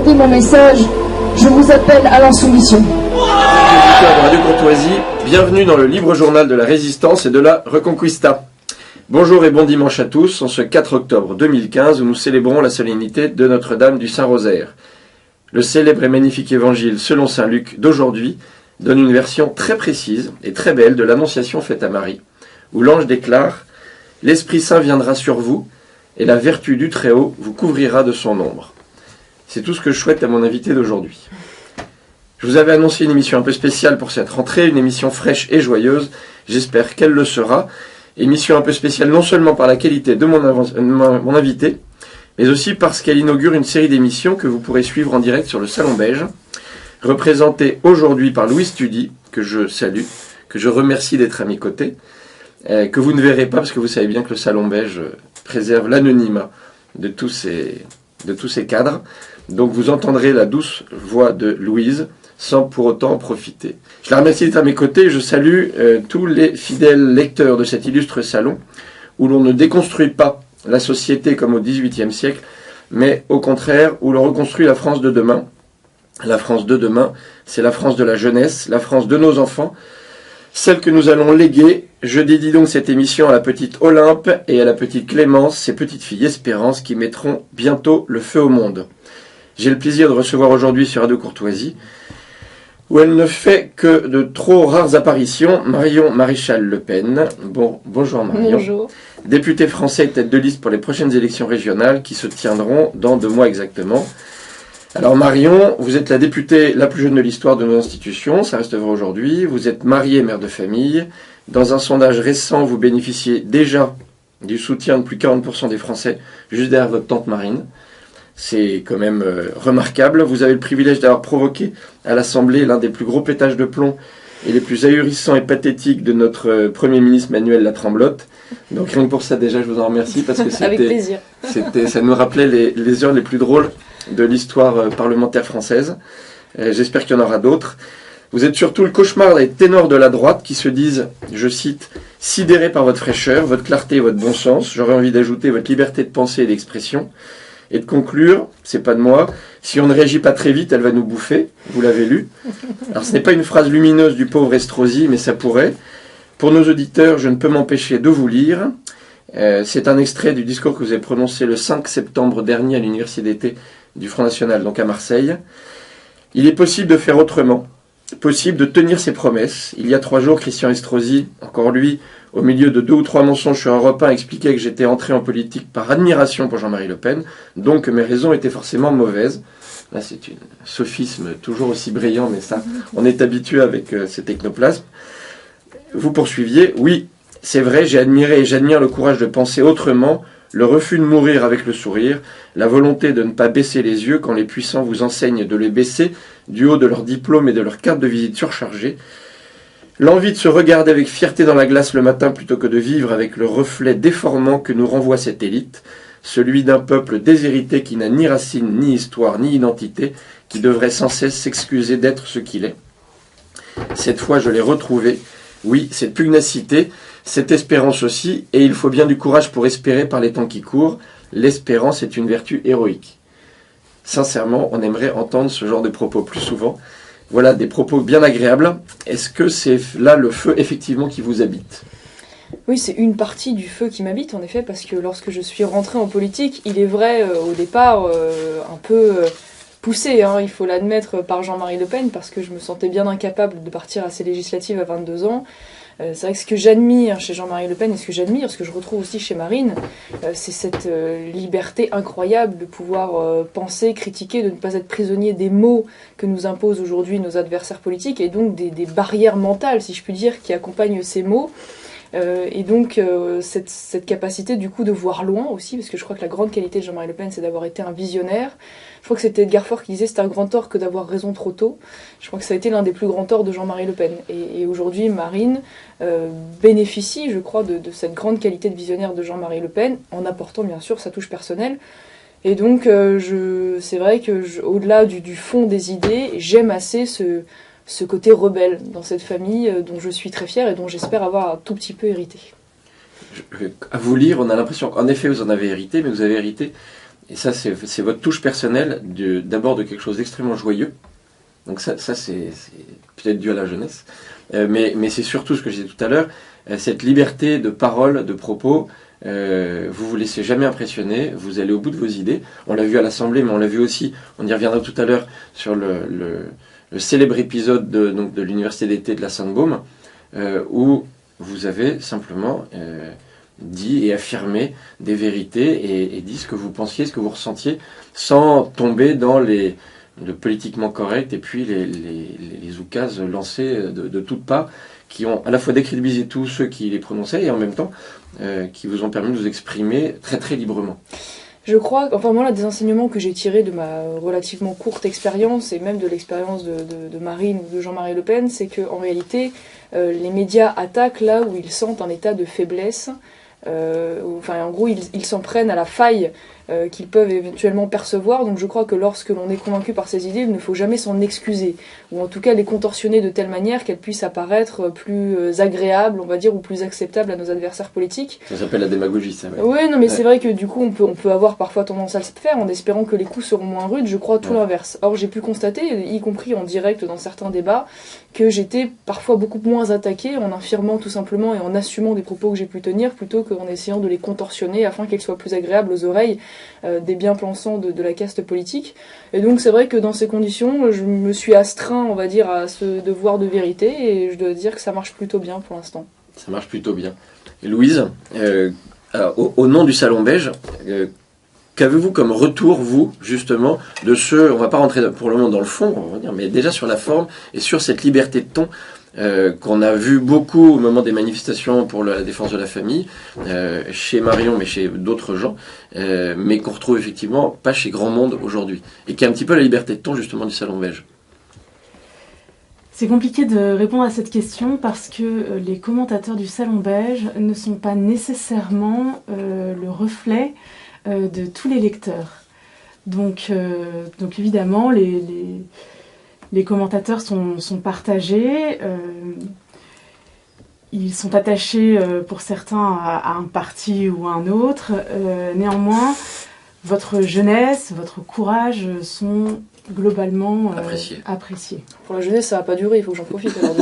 entendez mon message, je vous appelle à l'insoumission. Auditeurs de Radio Courtoisie, bienvenue dans le libre journal de la résistance et de la Reconquista. Bonjour et bon dimanche à tous, en ce 4 octobre 2015 où nous célébrons la solennité de Notre-Dame du Saint-Rosaire. Le célèbre et magnifique évangile selon saint Luc d'aujourd'hui donne une version très précise et très belle de l'annonciation faite à Marie, où l'ange déclare « L'Esprit Saint viendra sur vous, et la vertu du Très-Haut vous couvrira de son ombre. » C'est tout ce que je souhaite à mon invité d'aujourd'hui. Je vous avais annoncé une émission un peu spéciale pour cette rentrée, une émission fraîche et joyeuse, j'espère qu'elle le sera. Émission un peu spéciale non seulement par la qualité de mon invité, mais aussi parce qu'elle inaugure une série d'émissions que vous pourrez suivre en direct sur le Salon Beige, représentée aujourd'hui par Louise Tudy, que je salue, que je remercie d'être à mes côtés, que vous ne verrez pas parce que vous savez bien que le Salon Beige préserve l'anonymat de tous ces cadres. Donc vous entendrez la douce voix de Louise sans pour autant en profiter. Je la remercie d'être à mes côtés. Je salue tous les fidèles lecteurs de cet illustre salon où l'on ne déconstruit pas la société comme au XVIIIe siècle, mais au contraire où l'on reconstruit la France de demain. La France de demain, c'est la France de la jeunesse, la France de nos enfants, celle que nous allons léguer. Je dédie donc cette émission à la petite Olympe et à la petite Clémence, ces petites filles Espérance qui mettront bientôt le feu au monde. J'ai le plaisir de recevoir aujourd'hui sur Radio Courtoisie, où elle ne fait que de trop rares apparitions, Marion Maréchal Le Pen. Bonjour Marion. Bonjour. Députée français tête de liste pour les prochaines élections régionales qui se tiendront dans 2 mois exactement. Alors Marion, vous êtes la députée la plus jeune de l'histoire de nos institutions, ça reste vrai aujourd'hui. Vous êtes mariée, mère de famille. Dans un sondage récent, vous bénéficiez déjà du soutien de plus de 40% des Français, juste derrière votre tante Marine. C'est quand même remarquable. Vous avez le privilège d'avoir provoqué à l'Assemblée l'un des plus gros pétages de plomb et les plus ahurissants et pathétiques de notre Premier ministre Manuel Latremblotte. Donc rien que pour ça déjà, je vous en remercie parce que Avec plaisir. ça nous rappelait les heures les plus drôles de l'histoire parlementaire française. J'espère qu'il y en aura d'autres. Vous êtes surtout le cauchemar des ténors de la droite qui se disent, je cite, « sidérés par votre fraîcheur, votre clarté et votre bon sens. J'aurais envie d'ajouter votre liberté de pensée et d'expression. » Et de conclure, c'est pas de moi, si on ne réagit pas très vite, elle va nous bouffer. Vous l'avez lu. Alors ce n'est pas une phrase lumineuse du pauvre Estrosi, mais ça pourrait. Pour nos auditeurs, je ne peux m'empêcher de vous lire. C'est un extrait du discours que vous avez prononcé le 5 septembre dernier à l'Université d'été du Front National, donc à Marseille. Il est possible de faire autrement, possible de tenir ses promesses. Il y a 3 jours, Christian Estrosi, encore lui, au milieu de 2 ou 3 mensonges sur Europe 1, expliquait que j'étais entré en politique par admiration pour Jean-Marie Le Pen, donc que mes raisons étaient forcément mauvaises. Là, c'est un sophisme toujours aussi brillant, mais ça, on est habitué avec ces technoplasmes. Vous poursuiviez, oui, c'est vrai, j'ai admiré et j'admire le courage de penser autrement, le refus de mourir avec le sourire, la volonté de ne pas baisser les yeux quand les puissants vous enseignent de les baisser du haut de leur diplôme et de leur carte de visite surchargée, l'envie de se regarder avec fierté dans la glace le matin plutôt que de vivre avec le reflet déformant que nous renvoie cette élite, celui d'un peuple déshérité qui n'a ni racines, ni histoire, ni identité, qui devrait sans cesse s'excuser d'être ce qu'il est. Cette fois, je l'ai retrouvé. Oui, cette pugnacité, cette espérance aussi, et il faut bien du courage pour espérer par les temps qui courent. L'espérance est une vertu héroïque. Sincèrement, on aimerait entendre ce genre de propos plus souvent. Voilà des propos bien agréables. Est-ce que c'est là le feu effectivement qui vous habite ? Oui, c'est une partie du feu qui m'habite en effet, parce que lorsque je suis rentrée en politique, il est vrai au départ un peu poussé, il faut l'admettre, par Jean-Marie Le Pen, parce que je me sentais bien incapable de partir à ces législatives à 22 ans. C'est vrai que ce que j'admire chez Jean-Marie Le Pen et ce que j'admire, ce que je retrouve aussi chez Marine, c'est cette liberté incroyable de pouvoir penser, critiquer, de ne pas être prisonnier des mots que nous imposent aujourd'hui nos adversaires politiques et donc des barrières mentales, si je puis dire, qui accompagnent ces mots. Et donc cette capacité du coup de voir loin aussi, parce que je crois que la grande qualité de Jean-Marie Le Pen, c'est d'avoir été un visionnaire. Je crois que c'était Edgar Faure qui disait c'est un grand tort que d'avoir raison trop tôt. Je crois que ça a été l'un des plus grands torts de Jean-Marie Le Pen. Et aujourd'hui, Marine bénéficie, je crois, de cette grande qualité de visionnaire de Jean-Marie Le Pen, en apportant bien sûr sa touche personnelle. Et donc c'est vrai que au-delà du fond des idées, j'aime assez ce côté rebelle dans cette famille dont je suis très fière et dont j'espère avoir un tout petit peu hérité. À vous lire, on a l'impression qu'en effet vous en avez hérité, mais vous avez hérité et ça c'est votre touche personnelle, d'abord de quelque chose d'extrêmement joyeux. Donc ça c'est peut-être dû à la jeunesse, mais c'est surtout ce que je disais tout à l'heure, cette liberté de parole, de propos. Vous vous laissez jamais impressionner, vous allez au bout de vos idées. On l'a vu à l'Assemblée, mais on l'a vu aussi, on y reviendra tout à l'heure, sur le célèbre épisode de l'Université d'été de la Sainte-Baume, où vous avez simplement dit et affirmé des vérités et dit ce que vous pensiez, ce que vous ressentiez, sans tomber dans le politiquement correct et puis les oukases lancées de toutes parts, qui ont à la fois décrédibilisé tous ceux qui les prononçaient et en même temps qui vous ont permis de vous exprimer très très librement. Je crois, enfin moi, là, des enseignements que j'ai tirés de ma relativement courte expérience et même de l'expérience de Marine ou de Jean-Marie Le Pen, c'est qu'en réalité, les médias attaquent là où ils sentent un état de faiblesse. Enfin, en gros, ils s'en prennent à la faille qu'ils peuvent éventuellement percevoir. Donc je crois que lorsque l'on est convaincu par ces idées, il ne faut jamais s'en excuser, ou en tout cas les contorsionner de telle manière qu'elles puissent apparaître plus agréables, on va dire, ou plus acceptables à nos adversaires politiques. Ça s'appelle la démagogie, ça. Ouais. Oui, non, mais c'est vrai que du coup, on peut avoir parfois tendance à le faire en espérant que les coups seront moins rudes. Je crois tout l'inverse. Or, j'ai pu constater, y compris en direct dans certains débats, que j'étais parfois beaucoup moins attaquée en affirmant tout simplement et en assumant des propos que j'ai pu tenir, plutôt qu'en essayant de les contorsionner afin qu'ils soient plus agréables aux oreilles des bien-pensants de la caste politique. Et donc c'est vrai que dans ces conditions, je me suis astreint, on va dire, à ce devoir de vérité, et je dois dire que ça marche plutôt bien pour l'instant. Ça marche plutôt bien. Et Louise, au nom du Salon Beige, qu'avez-vous comme retour, vous, justement, de ce, on va pas rentrer pour le moment dans le fond, on va dire, mais déjà sur la forme et sur cette liberté de ton qu'on a vu beaucoup au moment des manifestations pour la défense de la famille, chez Marion, mais chez d'autres gens, mais qu'on retrouve effectivement pas chez grand monde aujourd'hui, et qui est un petit peu la liberté de ton, justement, du Salon Beige. C'est compliqué de répondre à cette question parce que les commentateurs du Salon Beige ne sont pas nécessairement le reflet de tous les lecteurs. Donc évidemment, les commentateurs sont partagés, ils sont attachés pour certains à un parti ou à un autre. Néanmoins, votre jeunesse, votre courage sont globalement appréciés. Pour la jeunesse, ça va pas durer, il faut que j'en profite alors.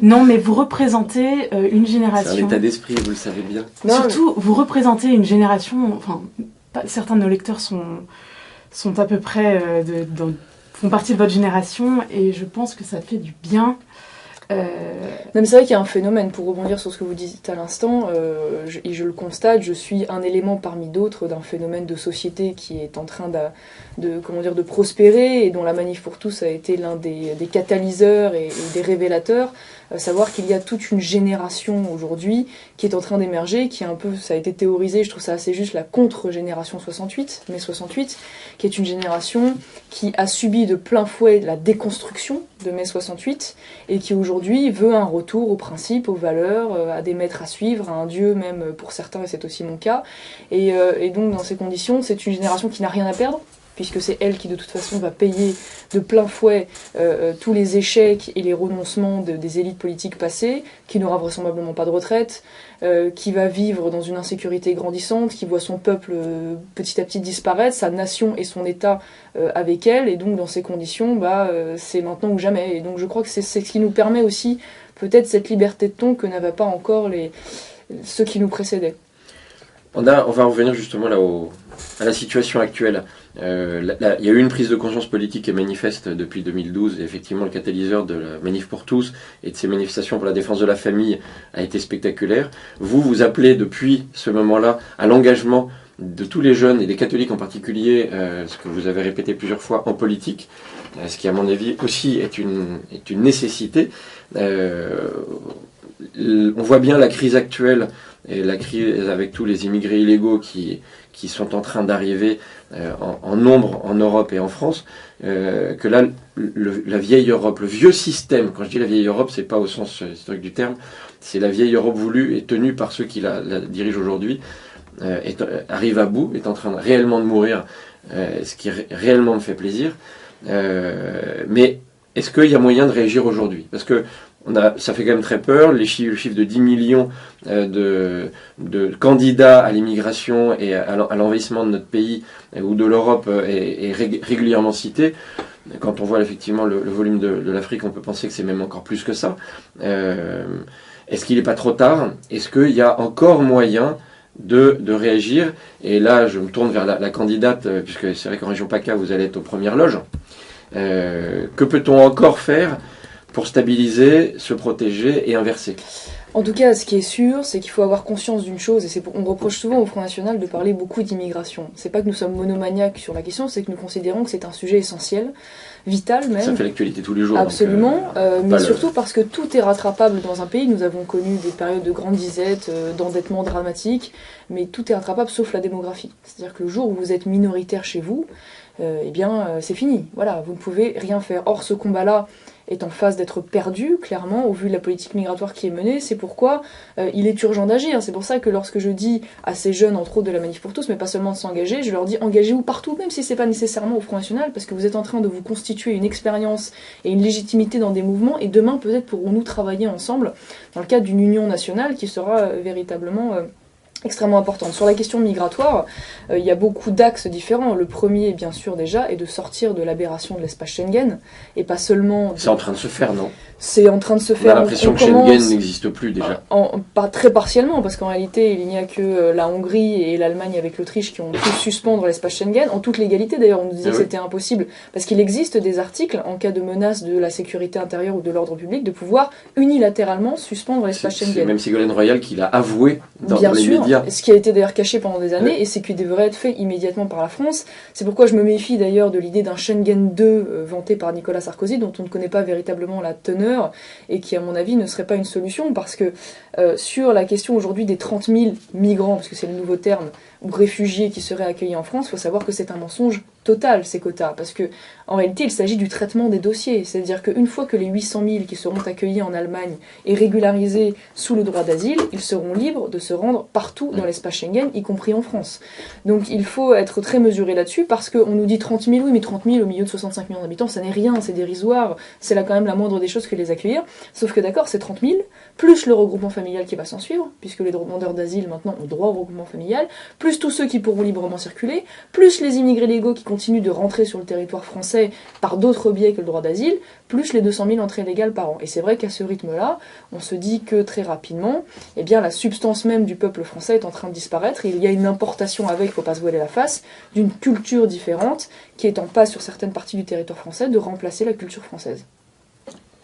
Non, mais vous représentez une génération. C'est un état d'esprit, vous le savez bien. Surtout, vous représentez une génération. Enfin, certains de nos lecteurs sont à peu près font partie de votre génération, et je pense que ça fait du bien. Non, mais c'est vrai qu'il y a un phénomène, pour rebondir sur ce que vous disiez à l'instant, et je le constate, je suis un élément parmi d'autres d'un phénomène de société qui est en train de prospérer, et dont la Manif pour tous a été l'un des catalyseurs et des révélateurs. Savoir qu'il y a toute une génération aujourd'hui qui est en train d'émerger, qui est un peu, ça a été théorisé, je trouve ça assez juste, la contre-génération 68, mai 68, qui est une génération qui a subi de plein fouet la déconstruction de mai 68, et qui aujourd'hui veut un retour aux principes, aux valeurs, à des maîtres à suivre, à un dieu même pour certains, et c'est aussi mon cas. Et donc dans ces conditions, c'est une génération qui n'a rien à perdre, puisque c'est elle qui de toute façon va payer de plein fouet tous les échecs et les renoncements des élites politiques passées, qui n'aura vraisemblablement pas de retraite, qui va vivre dans une insécurité grandissante, qui voit son peuple petit à petit disparaître, sa nation et son État avec elle, et donc dans ces conditions, c'est maintenant ou jamais. Et donc je crois que c'est ce qui nous permet aussi peut-être cette liberté de ton que n'avaient pas encore ceux qui nous précédaient. On va revenir justement là à la situation actuelle. Il y a eu une prise de conscience politique et manifeste depuis 2012, et effectivement le catalyseur de la Manif pour tous et de ces manifestations pour la défense de la famille a été spectaculaire. Vous appelez depuis ce moment-là à l'engagement de tous les jeunes, et des catholiques en particulier, ce que vous avez répété plusieurs fois, en politique, ce qui à mon avis aussi est une nécessité. On voit bien la crise actuelle, et la crise avec tous les immigrés illégaux qui sont en train d'arriver en nombre en Europe et en France, que là, la vieille Europe, le vieux système, quand je dis la vieille Europe, c'est pas au sens historique du terme, c'est la vieille Europe voulue et tenue par ceux qui la dirigent aujourd'hui, arrive à bout, est en train réellement de mourir, ce qui réellement me fait plaisir. Mais est-ce qu'il y a moyen de réagir aujourd'hui ? Parce que Ça fait quand même très peur, le chiffre de 10 millions de candidats à l'immigration et à l'envahissement de notre pays ou de l'Europe est régulièrement cité. Quand on voit effectivement le volume de l'Afrique, on peut penser que c'est même encore plus que ça. Est-ce qu'il n'est pas trop tard? Est-ce qu'il y a encore moyen de réagir? Et là, je me tourne vers la candidate, puisque c'est vrai qu'en région PACA, vous allez être aux premières loges. Que peut-on encore faire pour stabiliser, se protéger et inverser? En tout cas, ce qui est sûr, c'est qu'il faut avoir conscience d'une chose, et on reproche souvent au Front National de parler beaucoup d'immigration. C'est pas que nous sommes monomaniaques sur la question, c'est que nous considérons que c'est un sujet essentiel, vital même. Ça fait l'actualité tous les jours. Absolument, mais surtout parce que tout est rattrapable dans un pays. Nous avons connu des périodes de grande disette, d'endettement dramatique, mais tout est rattrapable sauf la démographie. C'est-à-dire que le jour où vous êtes minoritaire chez vous, eh bien c'est fini. Voilà, vous ne pouvez rien faire. Or, ce combat-là est en phase d'être perdu, clairement, au vu de la politique migratoire qui est menée. C'est pourquoi il est urgent d'agir. C'est pour ça que lorsque je dis à ces jeunes, entre autres de la Manif pour tous, mais pas seulement de s'engager, je leur dis engagez-vous partout, même si c'est pas nécessairement au Front National, parce que vous êtes en train de vous constituer une expérience et une légitimité dans des mouvements, et demain peut-être pourrons-nous travailler ensemble dans le cadre d'une union nationale qui sera véritablement extrêmement importante. Sur la question migratoire, il y a beaucoup d'axes différents. Le premier, bien sûr, déjà, est de sortir de l'aberration de l'espace Schengen, et pas seulement... C'est en train de se faire, non? C'est en train de se faire. On a l'impression que Schengen n'existe plus, déjà. Pas très partiellement, parce qu'en réalité, il n'y a que la Hongrie et l'Allemagne avec l'Autriche qui ont pu suspendre l'espace Schengen, en toute légalité. D'ailleurs, on nous disait que c'était impossible, parce qu'il existe des articles, en cas de menace de la sécurité intérieure ou de l'ordre public, de pouvoir unilatéralement suspendre l'espace Schengen. C'est même Ségolène Royal qui l'a avoué dans les médias. Ce qui a été d'ailleurs caché pendant des années, et c'est qui devrait être fait immédiatement par la France. C'est pourquoi je me méfie d'ailleurs de l'idée d'un Schengen 2 vanté par Nicolas Sarkozy, dont on ne connaît pas véritablement la teneur, et qui à mon avis ne serait pas une solution, parce que sur la question aujourd'hui des 30 000 migrants, parce que c'est le nouveau terme, ou réfugiés qui seraient accueillis en France, il faut savoir que c'est un mensonge total, ces quotas, parce que en réalité il s'agit du traitement des dossiers, c'est-à-dire qu'une fois que les 800 000 qui seront accueillis en Allemagne et régularisés sous le droit d'asile, ils seront libres de se rendre partout dans l'espace Schengen, y compris en France. Donc il faut être très mesuré là-dessus, parce qu'on nous dit 30 000, oui mais 30 000 au milieu de 65 millions d'habitants, ça n'est rien, c'est dérisoire, c'est là quand même la moindre des choses que les accueillir, sauf que d'accord, c'est 30 000, plus le regroupement familial qui va s'en suivre, puisque les demandeurs d'asile maintenant ont droit au regroupement familial, plus tous ceux qui pourront librement circuler, plus les immigrés légaux qui continuent de rentrer sur le territoire français par d'autres biais que le droit d'asile, plus les 200 000 entrées légales par an. Et c'est vrai qu'à ce rythme-là, on se dit que très rapidement, eh bien, la substance même du peuple français est en train de disparaître, et il y a une importation avec, il ne faut pas se voiler la face, d'une culture différente qui est en passe sur certaines parties du territoire français de remplacer la culture française.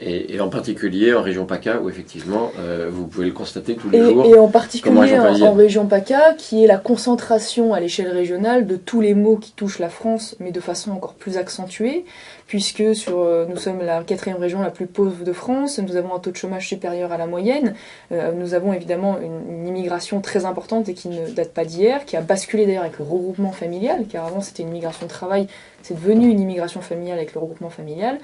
Et en particulier en région PACA, où effectivement, vous pouvez le constater tous les jours. Et en particulier en région PACA, qui est la concentration à l'échelle régionale de tous les maux qui touchent la France, mais de façon encore plus accentuée, puisque nous sommes la 4e région la plus pauvre de France, nous avons un taux de chômage supérieur à la moyenne, nous avons évidemment une immigration très importante et qui ne date pas d'hier, qui a basculé d'ailleurs avec le regroupement familial, car avant c'était une immigration de travail, c'est devenu une immigration familiale avec le regroupement familial,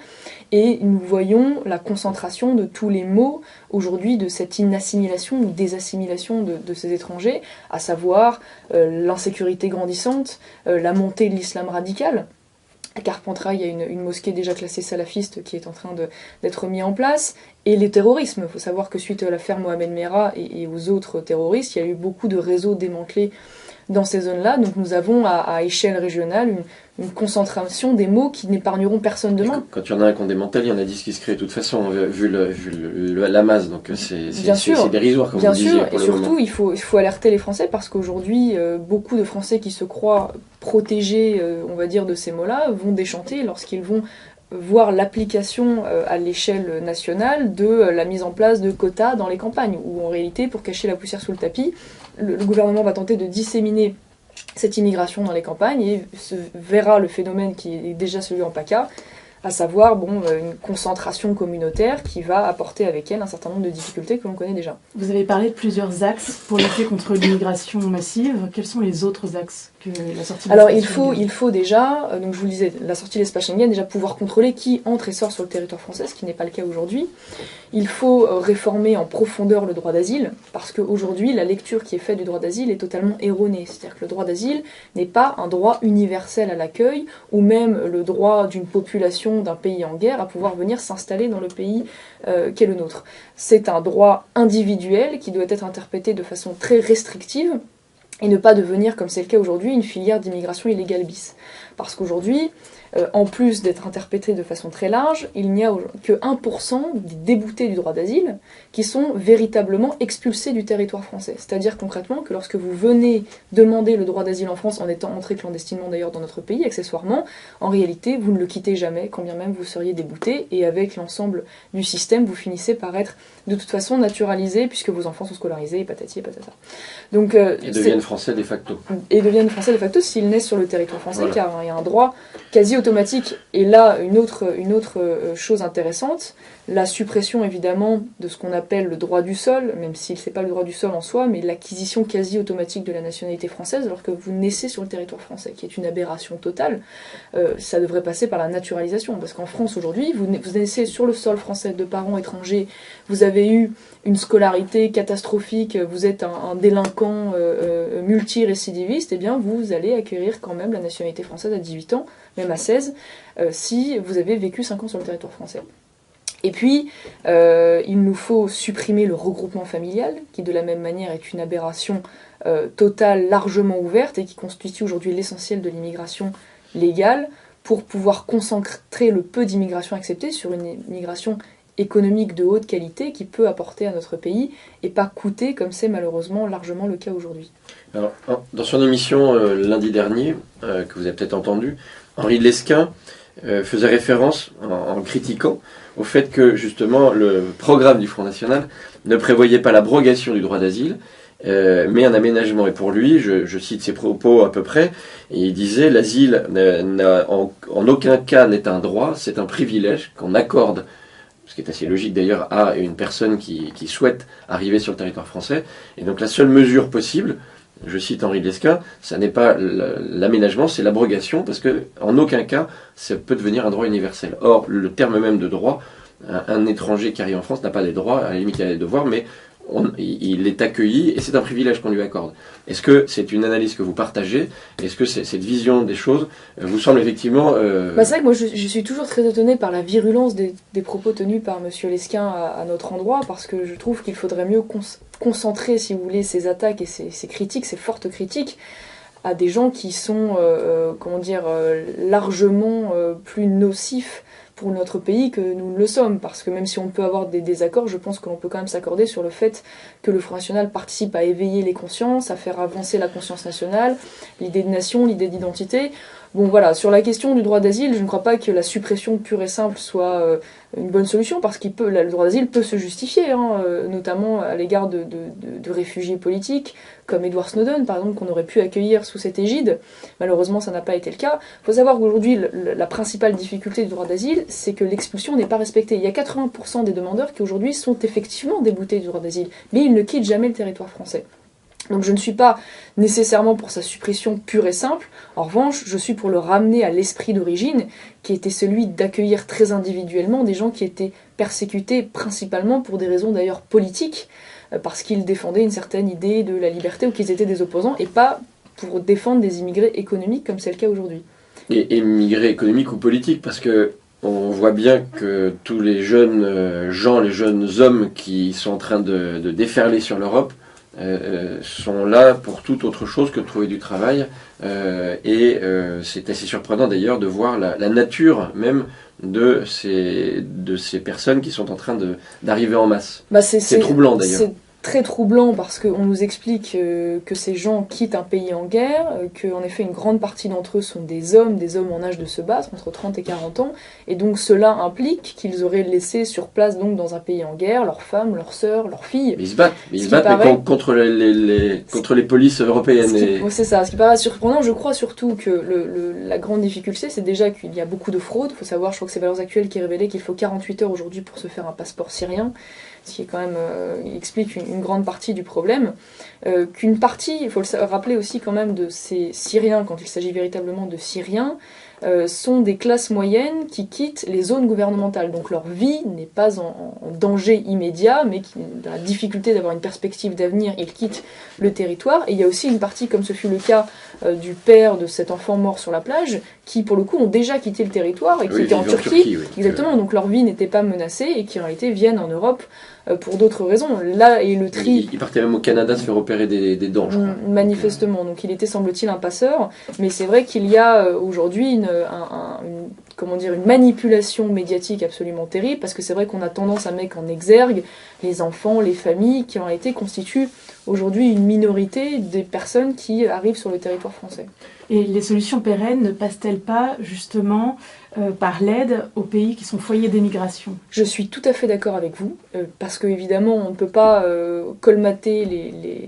et nous voyons la concentration de tous les maux aujourd'hui de cette inassimilation ou désassimilation de ces étrangers, à savoir l'insécurité grandissante, la montée de l'islam radical. À Carpentras, il y a une mosquée déjà classée salafiste qui est en train d'être mise en place, et les terrorismes. Il faut savoir que suite à l'affaire Mohamed Merah et aux autres terroristes, il y a eu beaucoup de réseaux démantelés dans ces zones-là. Donc nous avons à échelle régionale une concentration des maux qui n'épargneront personne demain. Quand il y en a un qu'on démantèle, il y en a 10 qui se créent de toute façon, vu la masse. Donc c'est dérisoire, comme bien vous disiez. Bien sûr, et surtout il faut alerter les Français, parce qu'aujourd'hui, beaucoup de Français qui se croient protégés, on va dire, de ces maux-là, vont déchanter lorsqu'ils vont voir l'application à l'échelle nationale de la mise en place de quotas dans les campagnes, où en réalité, pour cacher la poussière sous le tapis, le gouvernement va tenter de disséminer cette immigration dans les campagnes et se verra le phénomène qui est déjà celui en PACA, à savoir une concentration communautaire qui va apporter avec elle un certain nombre de difficultés que l'on connaît déjà. Vous avez parlé de plusieurs axes pour lutter contre l'immigration massive. Quels sont les autres axes que la sortie de Alors il faut déjà, donc je vous le disais, la sortie de l'espace Schengen, déjà pouvoir contrôler qui entre et sort sur le territoire français, ce qui n'est pas le cas aujourd'hui. Il faut réformer en profondeur le droit d'asile, parce qu'aujourd'hui la lecture qui est faite du droit d'asile est totalement erronée. C'est-à-dire que le droit d'asile n'est pas un droit universel à l'accueil, ou même le droit d'une population population d'un pays en guerre à pouvoir venir s'installer dans le pays qu'est le nôtre. C'est un droit individuel qui doit être interprété de façon très restrictive et ne pas devenir, comme c'est le cas aujourd'hui, une filière d'immigration illégale bis. Parce qu'aujourd'hui, en plus d'être interprété de façon très large, il n'y a que 1% des déboutés du droit d'asile qui sont véritablement expulsés du territoire français. C'est-à-dire concrètement que lorsque vous venez demander le droit d'asile en France en étant entré clandestinement d'ailleurs dans notre pays, accessoirement, en réalité, vous ne le quittez jamais, quand bien même vous seriez débouté, et avec l'ensemble du système, vous finissez par être de toute façon naturalisé, puisque vos enfants sont scolarisés, et patati et patata. Donc, et deviennent français de facto. Et deviennent français de facto s'ils naissent sur le territoire français, voilà. Car il y a un droit quasi automatique. Et là, une autre chose intéressante, la suppression évidemment de ce qu'on appelle le droit du sol, même si c'est pas le droit du sol en soi, mais l'acquisition quasi automatique de la nationalité française alors que vous naissez sur le territoire français, qui est une aberration totale. Ça devrait passer par la naturalisation, parce qu'en France aujourd'hui, vous naissez sur le sol français de parents étrangers, vous avez eu une scolarité catastrophique, vous êtes un délinquant multirécidiviste, et bien vous allez acquérir quand même la nationalité française à 18 ans, même à 16, si vous avez vécu 5 ans sur le territoire français. Et puis, il nous faut supprimer le regroupement familial, qui de la même manière est une aberration totale, largement ouverte, et qui constitue aujourd'hui l'essentiel de l'immigration légale, pour pouvoir concentrer le peu d'immigration acceptée sur une immigration économique de haute qualité qui peut apporter à notre pays et pas coûter comme c'est malheureusement largement le cas aujourd'hui. Alors, dans son émission lundi dernier, que vous avez peut-être entendu, Henri Lesquin faisait référence, en critiquant, au fait que justement le programme du Front National ne prévoyait pas l'abrogation du droit d'asile, mais un aménagement. Et pour lui, je cite ses propos à peu près, et il disait « L'asile en aucun cas n'est un droit, c'est un privilège qu'on accorde ». Ce qui est assez logique d'ailleurs à une personne qui souhaite arriver sur le territoire français. Et donc la seule mesure possible, je cite Henri Lesquin, ça n'est pas l'aménagement, c'est l'abrogation, parce que en aucun cas ça peut devenir un droit universel. Or, le terme même de droit, un étranger qui arrive en France n'a pas des droits, à la limite il a des devoirs, mais il est accueilli et c'est un privilège qu'on lui accorde. Est-ce que c'est une analyse que vous partagez? Est-ce que cette vision des choses vous semble effectivement... C'est vrai que moi je suis toujours très étonnée par la virulence des propos tenus par M. Lesquin à notre endroit, parce que je trouve qu'il faudrait mieux concentrer, si vous voulez, ces attaques et ces critiques, ces fortes critiques, à des gens qui sont largement plus nocifs pour notre pays que nous le sommes, parce que même si on peut avoir des désaccords, je pense que l'on peut quand même s'accorder sur le fait que le Front National participe à éveiller les consciences, à faire avancer la conscience nationale, l'idée de nation, l'idée d'identité. Bon voilà, sur la question du droit d'asile, je ne crois pas que la suppression pure et simple soit une bonne solution, parce le droit d'asile peut se justifier, notamment à l'égard de réfugiés politiques, comme Edward Snowden par exemple, qu'on aurait pu accueillir sous cette égide. Malheureusement, ça n'a pas été le cas. Il faut savoir qu'aujourd'hui, la principale difficulté du droit d'asile, c'est que l'expulsion n'est pas respectée. Il y a 80% des demandeurs qui aujourd'hui sont effectivement déboutés du droit d'asile, mais ils ne quittent jamais le territoire français. Donc je ne suis pas nécessairement pour sa suppression pure et simple. En revanche, je suis pour le ramener à l'esprit d'origine, qui était celui d'accueillir très individuellement des gens qui étaient persécutés principalement pour des raisons d'ailleurs politiques, parce qu'ils défendaient une certaine idée de la liberté ou qu'ils étaient des opposants, et pas pour défendre des immigrés économiques comme c'est le cas aujourd'hui. Et immigrés économiques ou politiques, parce que on voit bien que tous les jeunes gens, les jeunes hommes qui sont en train de déferler sur l'Europe, sont là pour toute autre chose que de trouver du travail, et c'est assez surprenant d'ailleurs de voir la nature même de ces personnes qui sont en train d'arriver en masse. C'est troublant d'ailleurs. C'est très troublant parce qu'on nous explique que ces gens quittent un pays en guerre, qu'en effet une grande partie d'entre eux sont des hommes en âge de se battre, entre 30 et 40 ans, et donc cela implique qu'ils auraient laissé sur place donc dans un pays en guerre leurs femmes, leurs sœurs, leurs filles. Mais ils se battent, mais contre les polices européennes. C'est ça, ce qui paraît surprenant. Je crois surtout que la grande difficulté, c'est déjà qu'il y a beaucoup de fraude. Il faut savoir, je crois que c'est Valeurs Actuelles qui révélait qu'il faut 48 heures aujourd'hui pour se faire un passeport syrien, ce qui est quand même explique une grande partie du problème. Qu'une partie, il faut le rappeler aussi quand même, de ces Syriens, quand il s'agit véritablement de Syriens, sont des classes moyennes qui quittent les zones gouvernementales. Donc leur vie n'est pas en danger immédiat, mais dans la difficulté d'avoir une perspective d'avenir, ils quittent le territoire. Et il y a aussi une partie, comme ce fut le cas du père de cet enfant mort sur la plage, qui pour le coup ont déjà quitté le territoire et qui Oui, étaient en vivent Turquie. oui. Exactement, donc leur vie n'était pas menacée et qui en réalité viennent en Europe pour d'autres raisons. Là est le tri. Il partait même au Canada se faire opérer des dents, je crois. Manifestement, donc il était semble-t-il un passeur, mais c'est vrai qu'il y a aujourd'hui une manipulation médiatique absolument terrible, parce que c'est vrai qu'on a tendance à mettre en exergue les enfants, les familles, qui en réalité constituent aujourd'hui une minorité des personnes qui arrivent sur le territoire français. Et les solutions pérennes ne passent-elles pas justement par l'aide aux pays qui sont foyers d'émigration ? Je suis tout à fait d'accord avec vous, parce qu'évidemment on ne peut pas colmater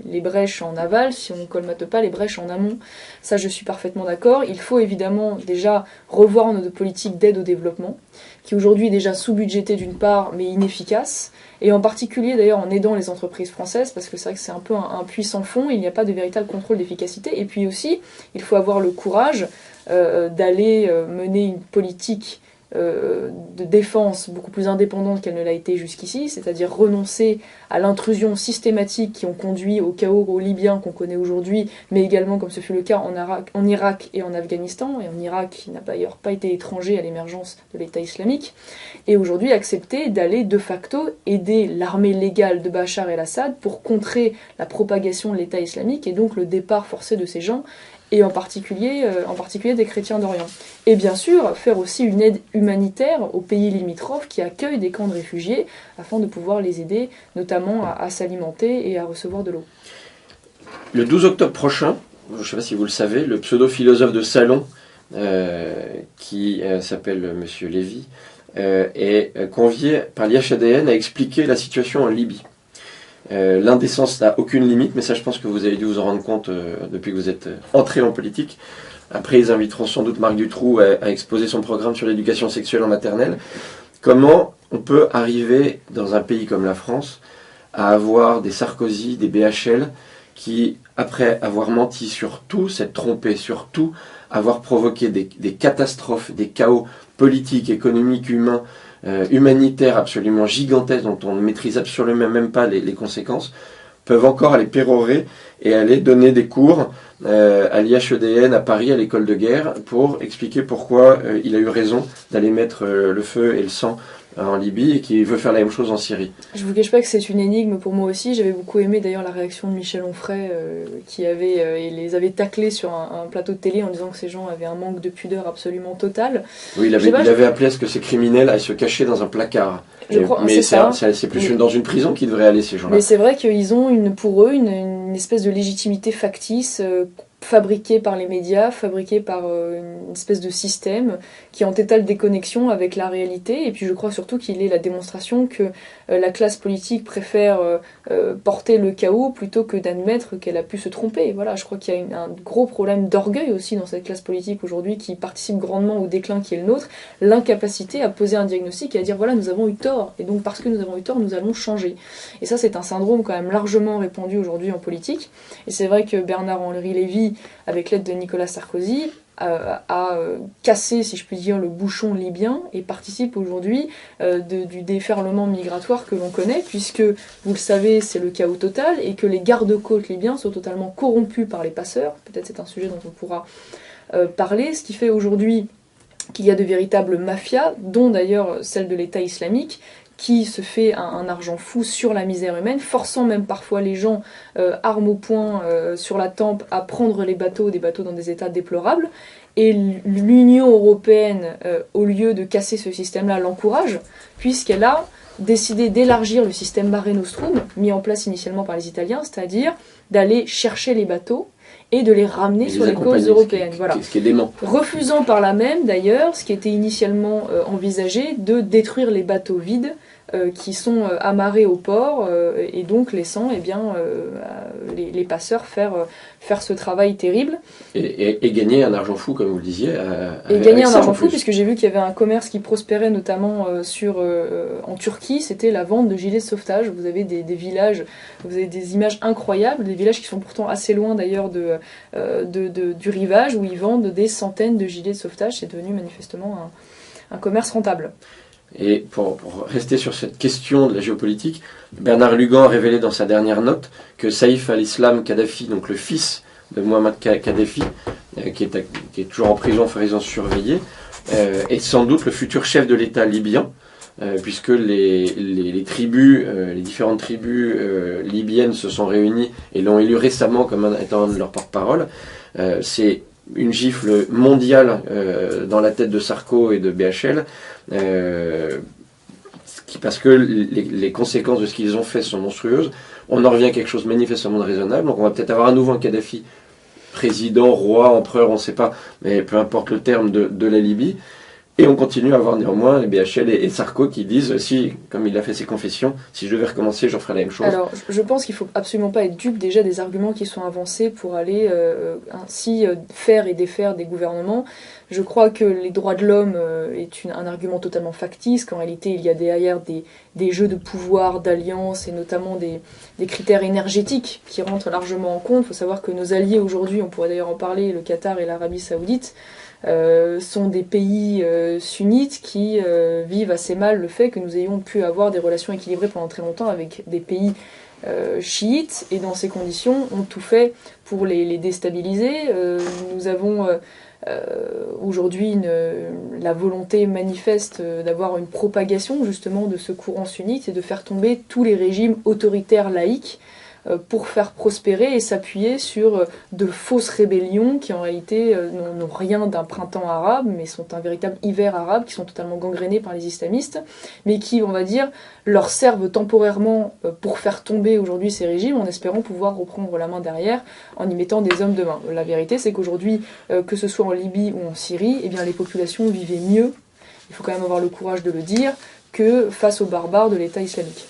les brèches en aval si on ne colmate pas les brèches en amont. Ça je suis parfaitement d'accord. Il faut évidemment déjà revoir notre politique d'aide au développement, qui aujourd'hui est déjà sous-budgétée d'une part, mais inefficace. Et en particulier d'ailleurs en aidant les entreprises françaises, parce que c'est vrai que c'est un peu un puits sans fond, il n'y a pas de véritable contrôle d'efficacité. Et puis aussi, il faut avoir le courage d'aller mener une politique de défense beaucoup plus indépendante qu'elle ne l'a été jusqu'ici, c'est-à-dire renoncer à l'intrusion systématique qui ont conduit au chaos libyen qu'on connaît aujourd'hui, mais également comme ce fut le cas en Irak et en Afghanistan, et en Irak qui n'a d'ailleurs pas été étranger à l'émergence de l'État islamique, et aujourd'hui accepter d'aller de facto aider l'armée légale de Bachar el-Assad pour contrer la propagation de l'État islamique et donc le départ forcé de ces gens, et en particulier des chrétiens d'Orient. Et bien sûr, faire aussi une aide humanitaire aux pays limitrophes qui accueillent des camps de réfugiés, afin de pouvoir les aider, notamment à s'alimenter et à recevoir de l'eau. Le 12 octobre prochain, je ne sais pas si vous le savez, le pseudo-philosophe de Salon, qui s'appelle Monsieur Lévy, est convié par l'IHADN à expliquer la situation en Libye. L'indécence n'a aucune limite, mais ça je pense que vous avez dû vous en rendre compte depuis que vous êtes entré en politique. Après ils inviteront sans doute Marc Dutroux à exposer son programme sur l'éducation sexuelle en maternelle. Comment on peut arriver dans un pays comme la France à avoir des Sarkozy, des BHL qui, après avoir menti sur tout, s'être trompé sur tout, avoir provoqué des catastrophes, des chaos politiques, économiques, humains, humanitaires absolument gigantesques dont on ne maîtrise absolument même pas les conséquences, peuvent encore aller pérorer et aller donner des cours à l'IHEDN à Paris, à l'école de guerre, pour expliquer pourquoi il a eu raison d'aller mettre le feu et le sang en Libye et qu'il veut faire la même chose en Syrie. Je vous cache pas que c'est une énigme pour moi aussi. J'avais beaucoup aimé d'ailleurs la réaction de Michel Onfray qui les avait taclés sur un plateau de télé en disant que ces gens avaient un manque de pudeur absolument total. Oui, il avait appelé à ce que ces criminels aillent se cacher dans un placard. Mais c'est plus dans une prison qu'ils devraient aller, ces gens-là. Mais c'est vrai qu'ils ont pour eux une espèce de légitimité factice fabriquée par les médias, fabriquée par une espèce de système qui est en totale déconnexion avec la réalité. Et puis je crois surtout qu'il est la démonstration que la classe politique préfère porter le chaos plutôt que d'admettre qu'elle a pu se tromper. Et voilà, je crois qu'il y a un gros problème d'orgueil aussi dans cette classe politique aujourd'hui qui participe grandement au déclin qui est le nôtre, l'incapacité à poser un diagnostic et à dire voilà, nous avons eu tort, et donc parce que nous avons eu tort, nous allons changer. Et ça, c'est un syndrome quand même largement répandu aujourd'hui en politique. Et c'est vrai que Bernard-Henri Lévy, avec l'aide de Nicolas Sarkozy, a cassé, si je puis dire, le bouchon libyen et participe aujourd'hui du déferlement migratoire que l'on connaît, puisque, vous le savez, c'est le chaos total et que les gardes-côtes libyens sont totalement corrompus par les passeurs. Peut-être c'est un sujet dont on pourra parler, ce qui fait aujourd'hui qu'il y a de véritables mafias, dont d'ailleurs celle de l'État islamique, qui se fait un argent fou sur la misère humaine, forçant même parfois les gens, armes au poing, sur la tempe, à prendre des bateaux dans des états déplorables. Et l'Union européenne, au lieu de casser ce système-là, l'encourage, puisqu'elle a décidé d'élargir le système Mare Nostrum, mis en place initialement par les Italiens, c'est-à-dire d'aller chercher les bateaux et de les ramener sur les côtes européennes. Voilà. Ce qui est dément. Refusant par là même, d'ailleurs, ce qui était initialement envisagé, de détruire les bateaux vides qui sont amarrés au port et donc laissant les passeurs faire ce travail terrible. Et gagner un argent fou, comme vous le disiez. Et gagner un argent fou, puisque j'ai vu qu'il y avait un commerce qui prospérait notamment en Turquie, c'était la vente de gilets de sauvetage. Vous avez des villages, vous avez des images incroyables, des villages qui sont pourtant assez loin d'ailleurs du rivage, où ils vendent des centaines de gilets de sauvetage. C'est devenu manifestement un commerce rentable. Et pour rester sur cette question de la géopolitique, Bernard Lugan a révélé dans sa dernière note que Saïf al-Islam Kadhafi, donc le fils Mohamed Kadhafi, qui est toujours en prison surveillée, est sans doute le futur chef de l'État libyen, puisque les tribus, les différentes tribus libyennes se sont réunies et l'ont élu récemment comme étant un de leurs porte-parole. C'est une gifle mondiale dans la tête de Sarko et de BHL, parce que les conséquences de ce qu'ils ont fait sont monstrueuses. On en revient à quelque chose manifestement de raisonnable, donc on va peut-être avoir à nouveau un Kadhafi président, roi, empereur, on ne sait pas, mais peu importe le terme de la Libye. Et on continue à avoir néanmoins les BHL et Sarko qui disent, si, comme il a fait ses confessions, si je devais recommencer, je referais la même chose. Alors, je pense qu'il ne faut absolument pas être dupe déjà des arguments qui sont avancés pour aller ainsi faire et défaire des gouvernements. Je crois que les droits de l'homme est un argument totalement factice, qu'en réalité il y a derrière des jeux de pouvoir, d'alliance et notamment des critères énergétiques qui rentrent largement en compte. Il faut savoir que nos alliés aujourd'hui, on pourrait d'ailleurs en parler, le Qatar et l'Arabie Saoudite, sont des pays sunnites qui vivent assez mal le fait que nous ayons pu avoir des relations équilibrées pendant très longtemps avec des pays chiites, et dans ces conditions ont tout fait pour les déstabiliser. Nous avons aujourd'hui la volonté manifeste d'avoir une propagation justement de ce courant sunnite et de faire tomber tous les régimes autoritaires laïques pour faire prospérer et s'appuyer sur de fausses rébellions qui en réalité n'ont rien d'un printemps arabe, mais sont un véritable hiver arabe, qui sont totalement gangrénés par les islamistes, mais qui, on va dire, leur servent temporairement pour faire tomber aujourd'hui ces régimes, en espérant pouvoir reprendre la main derrière en y mettant des hommes de main. La vérité, c'est qu'aujourd'hui, que ce soit en Libye ou en Syrie, eh bien, les populations vivaient mieux, il faut quand même avoir le courage de le dire, que face aux barbares de l'État islamique.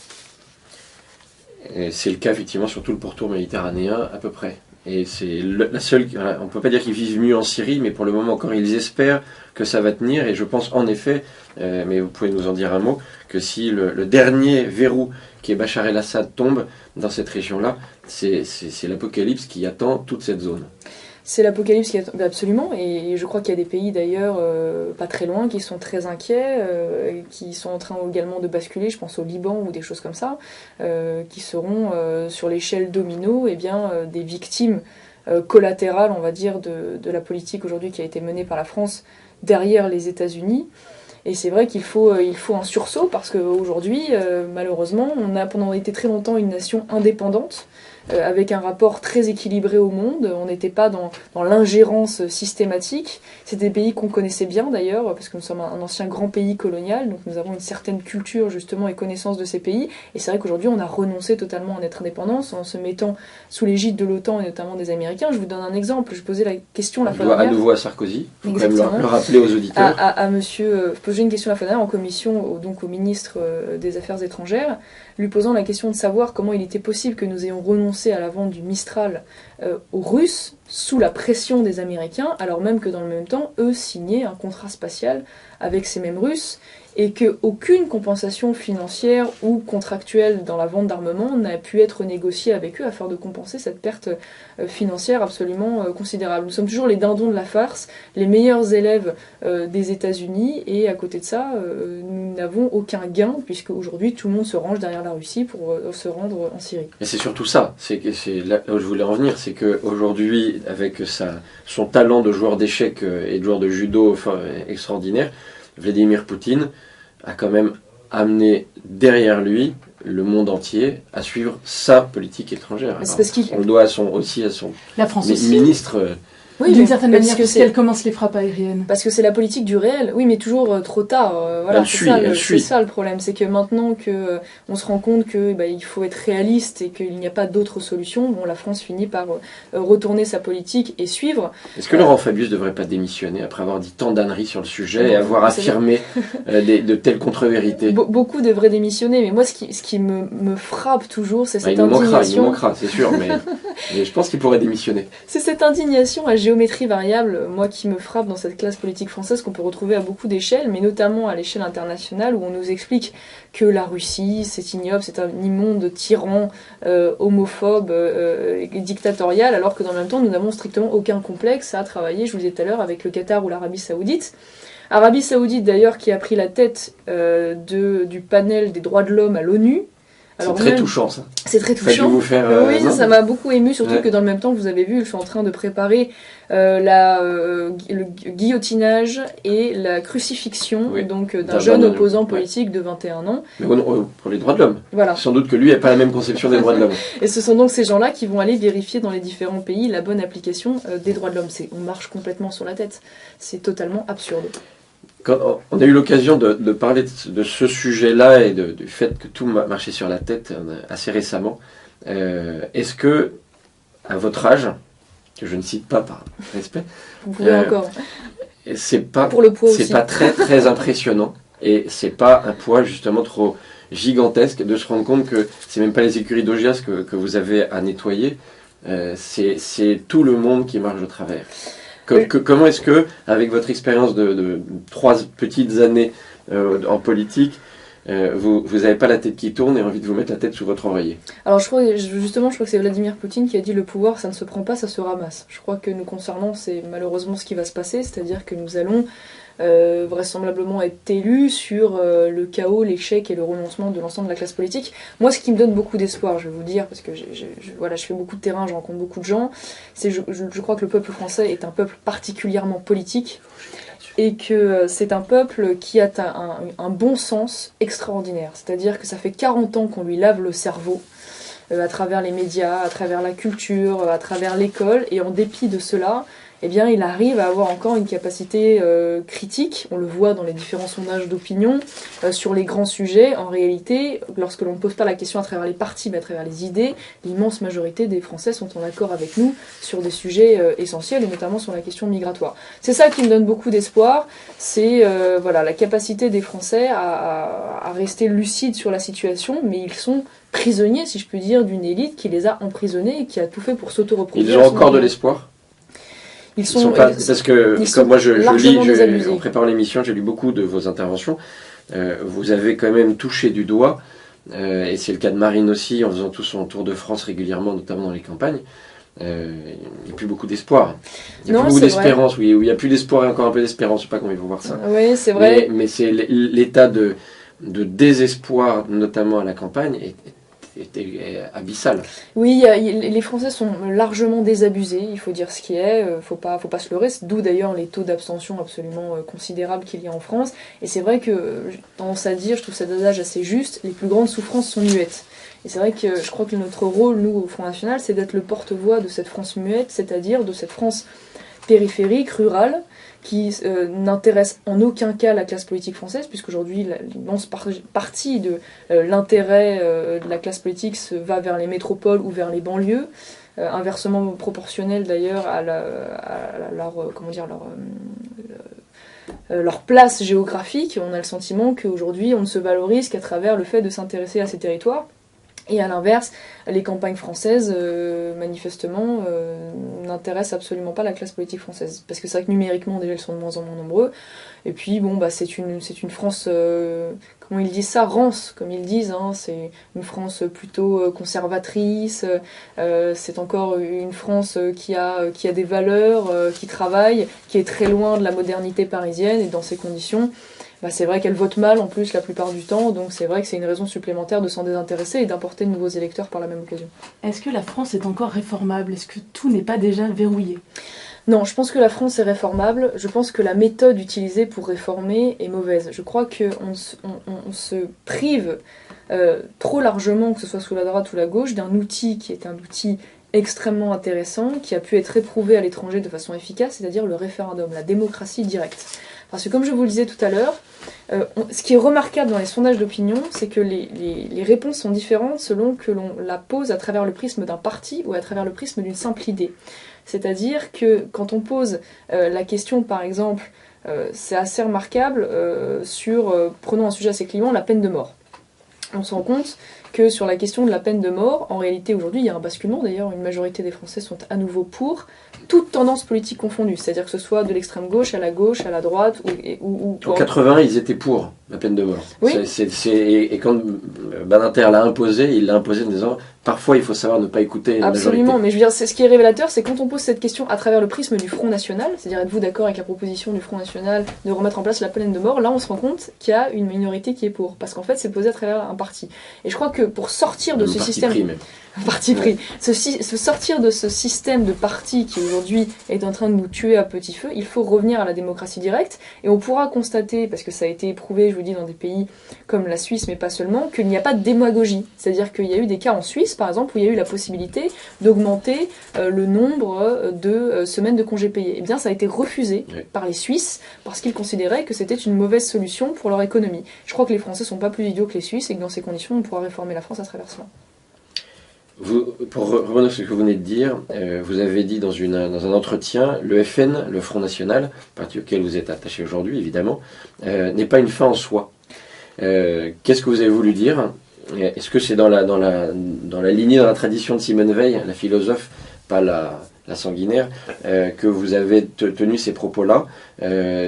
C'est le cas effectivement sur tout le pourtour méditerranéen à peu près. Et c'est la seule. On ne peut pas dire qu'ils vivent mieux en Syrie, mais pour le moment encore ils espèrent que ça va tenir. Et je pense en effet, mais vous pouvez nous en dire un mot, que si le dernier verrou qui est Bachar el-Assad tombe dans cette région-là, c'est l'apocalypse qui attend toute cette zone. C'est l'apocalypse qui attend absolument, et je crois qu'il y a des pays d'ailleurs pas très loin qui sont très inquiets, qui sont en train également de basculer, je pense au Liban ou des choses comme ça, qui seront sur l'échelle domino des victimes collatérales, on va dire, de la politique aujourd'hui qui a été menée par la France derrière les États-Unis. Et c'est vrai qu'il faut un sursaut parce qu'aujourd'hui, malheureusement, on a pendant été très longtemps une nation indépendante, avec un rapport très équilibré au monde. On n'était pas dans l'ingérence systématique. C'est des pays qu'on connaissait bien d'ailleurs, parce que nous sommes un ancien grand pays colonial, donc nous avons une certaine culture justement et connaissance de ces pays. Et c'est vrai qu'aujourd'hui on a renoncé totalement à notre indépendance en se mettant sous l'égide de l'OTAN et notamment des Américains. Je vous donne un exemple. Je posais la question la fois dernière. À nouveau à Sarkozy, il faut quand même le rappeler aux auditeurs. À monsieur, poser une question la fois dernière en commission donc au ministre des Affaires étrangères, lui posant la question de savoir comment il était possible que nous ayons renoncé à la vente du Mistral aux Russes sous la pression des Américains, alors même que dans le même temps, eux signaient un contrat spatial avec ces mêmes Russes, et qu'aucune compensation financière ou contractuelle dans la vente d'armement n'a pu être négociée avec eux afin de compenser cette perte financière absolument considérable. Nous sommes toujours les dindons de la farce, les meilleurs élèves des États-Unis, et à côté de ça, nous n'avons aucun gain, puisque aujourd'hui tout le monde se range derrière la Russie pour se rendre en Syrie. Et c'est surtout ça, c'est là où je voulais en venir, c'est qu'aujourd'hui, avec son talent de joueur d'échecs et de joueur de judo extraordinaire, Vladimir Poutine a quand même amené derrière lui le monde entier à suivre sa politique étrangère. On le doit aussi à son la France aussi. Ministre. Oui, d'une certaine manière, parce qu'elle commence les frappes aériennes. Parce que c'est la politique du réel, oui, mais toujours trop tard. Voilà, c'est ça le problème, c'est que maintenant que on se rend compte que il faut être réaliste et qu'il n'y a pas d'autre solution, bon, la France finit par retourner sa politique et suivre. Est-ce que Laurent Fabius ne devrait pas démissionner après avoir dit tant d'âneries sur le sujet et avoir affirmé de telles contre-vérités? Beaucoup devraient démissionner, mais moi, ce qui me frappe toujours, c'est cette indignation. Il manquera, c'est sûr, mais je pense qu'il pourrait démissionner. C'est cette indignation à géométrie variable, moi, qui me frappe dans cette classe politique française qu'on peut retrouver à beaucoup d'échelles, mais notamment à l'échelle internationale, où on nous explique que la Russie, c'est ignoble, c'est un immonde tyran, homophobe et dictatorial, alors que dans le même temps, nous n'avons strictement aucun complexe à travailler, je vous le disais tout à l'heure, avec le Qatar ou l'Arabie Saoudite. Arabie Saoudite, d'ailleurs, qui a pris la tête du panel des droits de l'homme à l'ONU, C'est Alors très même- touchant ça. C'est très Ça a dû touchant. vous faire... Oui, non ça m'a beaucoup ému, surtout Ouais. que dans le même temps, vous avez vu, je suis en train de préparer le guillotinage et la crucifixion Oui. donc d'un D'un jeune jeune homme, opposant ouais. politique de 21 ans. Mais pour les droits de l'homme. Voilà. Sans doute que lui n'a pas la même conception des droits de l'homme. Et ce sont donc ces gens-là qui vont aller vérifier dans les différents pays la bonne application des droits de l'homme. On marche complètement sur la tête. C'est totalement absurde. Quand on a eu l'occasion de parler de ce sujet-là et du fait que tout marchait sur la tête assez récemment, est-ce que, à votre âge, que je ne cite pas par respect, Vous pouvez encore. c'est pas, Pour le poids c'est aussi. pas très très impressionnant et c'est pas un poids justement trop gigantesque de se rendre compte que c'est même pas les écuries d'Augias que vous avez à nettoyer, c'est tout le monde qui marche de travers. Comment est-ce que, avec votre expérience de 3 petites années en politique, vous n'avez pas la tête qui tourne et envie de vous mettre la tête sous votre oreiller? Alors je crois que c'est Vladimir Poutine qui a dit le pouvoir ça ne se prend pas, ça se ramasse. Je crois que nous concernant c'est malheureusement ce qui va se passer, c'est-à-dire que nous allons vraisemblablement être élus sur le chaos, l'échec et le renoncement de l'ensemble de la classe politique. Moi ce qui me donne beaucoup d'espoir, je vais vous dire, parce que voilà, je fais beaucoup de terrain, je rencontre beaucoup de gens, c'est je crois que le peuple français est un peuple particulièrement politique. Et que c'est un peuple qui a un bon sens extraordinaire. C'est-à-dire que ça fait 40 ans qu'on lui lave le cerveau à travers les médias, à travers la culture, à travers l'école, et en dépit de cela, eh bien, il arrive à avoir encore une capacité critique. On le voit dans les différents sondages d'opinion sur les grands sujets. En réalité, lorsque l'on ne pose pas la question à travers les partis, mais à travers les idées, l'immense majorité des Français sont en accord avec nous sur des sujets essentiels, et notamment sur la question migratoire. C'est ça qui me donne beaucoup d'espoir, c'est voilà, la capacité des Français à rester lucides sur la situation, mais ils sont prisonniers, si je puis dire, d'une élite qui les a emprisonnés et qui a tout fait pour s'auto-reproduire. Ils ont encore de l'espoir? Ils sont pas, parce que ils comme moi je largement désabusés. en préparant l'émission, j'ai lu beaucoup de vos interventions. Vous avez quand même touché du doigt, et c'est le cas de Marine aussi, en faisant tout son tour de France régulièrement, notamment dans les campagnes. Il n'y a plus beaucoup d'espoir. Il n'y a Non, plus beaucoup c'est d'espérance, oui, il n'y a plus d'espoir et encore un peu d'espérance, je ne sais pas comment il faut voir ça. Oui, c'est vrai. Mais c'est l'état de désespoir, notamment à la campagne, est abyssal. Oui, les Français sont largement désabusés, il faut dire ce qui est, faut pas se leurrer, d'où d'ailleurs les taux d'abstention absolument considérables qu'il y a en France. Et c'est vrai que, j'ai tendance à dire, je trouve cet adage assez juste, les plus grandes souffrances sont muettes. Et c'est vrai que je crois que notre rôle, nous, au Front National, c'est d'être le porte-voix de cette France muette, c'est-à-dire de cette France périphérique, rurale, qui n'intéresse en aucun cas la classe politique française, puisqu'aujourd'hui l'immense partie de l'intérêt de la classe politique se va vers les métropoles ou vers les banlieues, inversement proportionnel d'ailleurs à leur place géographique. On a le sentiment qu'aujourd'hui on ne se valorise qu'à travers le fait de s'intéresser à ces territoires. Et à l'inverse, les campagnes françaises, manifestement, n'intéressent absolument pas la classe politique française. Parce que c'est vrai que numériquement, déjà, ils sont de moins en moins nombreux. Et puis, bon, bah, c'est une France, comment ils disent ça, rance, comme ils disent. Hein, c'est une France plutôt conservatrice. C'est encore une France qui a des valeurs, qui travaille, qui est très loin de la modernité parisienne. Et dans ces conditions, bah, c'est vrai qu'elle vote mal en plus la plupart du temps, donc c'est vrai que c'est une raison supplémentaire de s'en désintéresser et d'importer de nouveaux électeurs par la même occasion. Est-ce que la France est encore réformable? Est-ce que tout n'est pas déjà verrouillé? Non, je pense que la France est réformable. Je pense que la méthode utilisée pour réformer est mauvaise. Je crois qu'on se prive trop largement, que ce soit sous la droite ou la gauche, d'un outil qui est un outil extrêmement intéressant, qui a pu être éprouvé à l'étranger de façon efficace, c'est-à-dire le référendum, la démocratie directe. Parce que comme je vous le disais tout à l'heure, ce qui est remarquable dans les sondages d'opinion, c'est que les réponses sont différentes selon que l'on la pose à travers le prisme d'un parti ou à travers le prisme d'une simple idée. C'est-à-dire que quand on pose la question, par exemple, c'est assez remarquable, prenons un sujet assez clivant, la peine de mort. On se rend compte que sur la question de la peine de mort, en réalité aujourd'hui il y a un basculement, d'ailleurs une majorité des Français sont à nouveau pour, toutes tendances politiques confondues, c'est-à-dire que ce soit de l'extrême gauche, à la droite, ou En 80, ils étaient pour. la peine de mort. Oui. Et quand Badinter l'a imposé, il l'a imposé en disant parfois il faut savoir ne pas écouter la Absolument, majorité. mais je veux dire, c'est ce qui est révélateur, c'est quand on pose cette question à travers le prisme du Front National, c'est-à-dire êtes-vous d'accord avec la proposition du Front National de remettre en place la peine de mort, là on se rend compte qu'il y a une minorité qui est pour, parce qu'en fait c'est posé à travers un parti. Et je crois que pour sortir de Un ce parti système... pris, même. Parti pris. Se sortir de ce système de parti qui aujourd'hui est en train de nous tuer à petit feu, il faut revenir à la démocratie directe et on pourra constater, parce que ça a été éprouvé, je vous dis, dans des pays comme la Suisse, mais pas seulement, qu'il n'y a pas de démagogie. C'est-à-dire qu'il y a eu des cas en Suisse, par exemple, où il y a eu la possibilité d'augmenter le nombre de semaines de congés payés. Eh bien, ça a été refusé par les Suisses parce qu'ils considéraient que c'était une mauvaise solution pour leur économie. Je crois que les Français sont pas plus idiots que les Suisses et que dans ces conditions, on pourra réformer la France à travers cela. Pour revenir sur ce que vous venez de dire, vous avez dit dans un entretien, le FN, le Front National, parti auquel vous êtes attaché aujourd'hui évidemment, n'est pas une fin en soi. Qu'est-ce que vous avez voulu dire? Est-ce que c'est dans la lignée, dans la tradition de Simone Veil, la philosophe, pas la sanguinaire, que vous avez tenu ces propos-là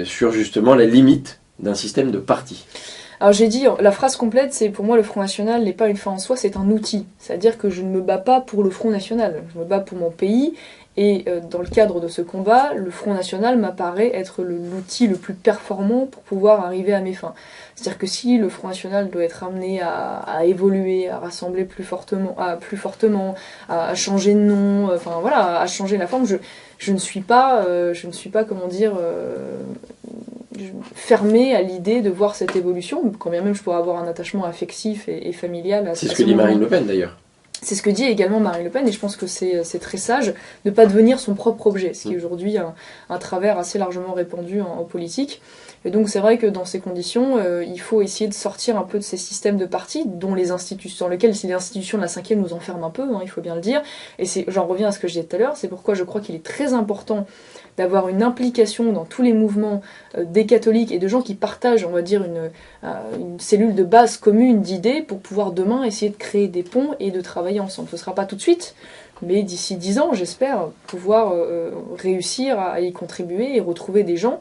sur justement la limite d'un système de parti? Alors j'ai dit, la phrase complète, c'est pour moi le Front National n'est pas une fin en soi, c'est un outil. C'est-à-dire que je ne me bats pas pour le Front National, je me bats pour mon pays, et dans le cadre de ce combat, le Front National m'apparaît être l'outil le plus performant pour pouvoir arriver à mes fins. C'est-à-dire que si le Front National doit être amené à évoluer, à rassembler plus fortement, à changer de nom, enfin voilà, à changer la forme, je ne suis pas, comment dire... fermée à l'idée de voir cette évolution, quand bien même je pourrais avoir un attachement affectif et familial à C'est ce que dit Marine Le Pen d'ailleurs. C'est ce que dit également Marine Le Pen, et je pense que c'est très sage de ne pas devenir son propre objet, ce qui est aujourd'hui un travers assez largement répandu en politique. Et donc c'est vrai que dans ces conditions, il faut essayer de sortir un peu de ces systèmes de partis dans lesquels les institutions de la 5e nous enferment un peu, il faut bien le dire. Et j'en reviens à ce que je disais tout à l'heure, c'est pourquoi je crois qu'il est très important d'avoir une implication dans tous les mouvements des catholiques et de gens qui partagent, on va dire, une cellule de base commune d'idées pour pouvoir demain essayer de créer des ponts et de travailler ensemble. Ce ne sera pas tout de suite, mais d'ici 10 ans, j'espère pouvoir réussir à y contribuer et retrouver des gens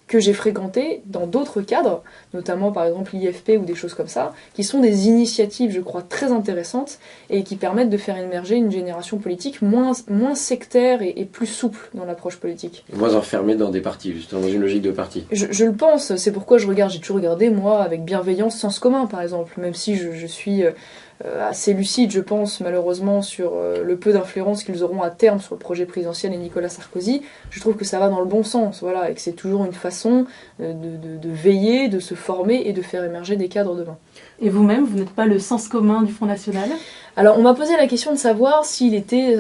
que j'ai fréquentés dans d'autres cadres, notamment par exemple l'IFP ou des choses comme ça, qui sont des initiatives, je crois, très intéressantes et qui permettent de faire émerger une génération politique moins sectaire et plus souple dans l'approche politique. Et moins enfermée dans des partis, justement, dans une logique de parti. Je le pense, c'est pourquoi j'ai toujours regardé, moi, avec bienveillance, Sens commun, par exemple, même si je suis... assez lucide, je pense, malheureusement, sur le peu d'influence qu'ils auront à terme sur le projet présidentiel et Nicolas Sarkozy. Je trouve que ça va dans le bon sens, voilà, et que c'est toujours une façon de veiller, de se former et de faire émerger des cadres demain. Et vous-même, vous n'êtes pas le sens commun du Front National ? Alors, on m'a posé la question de savoir s'il était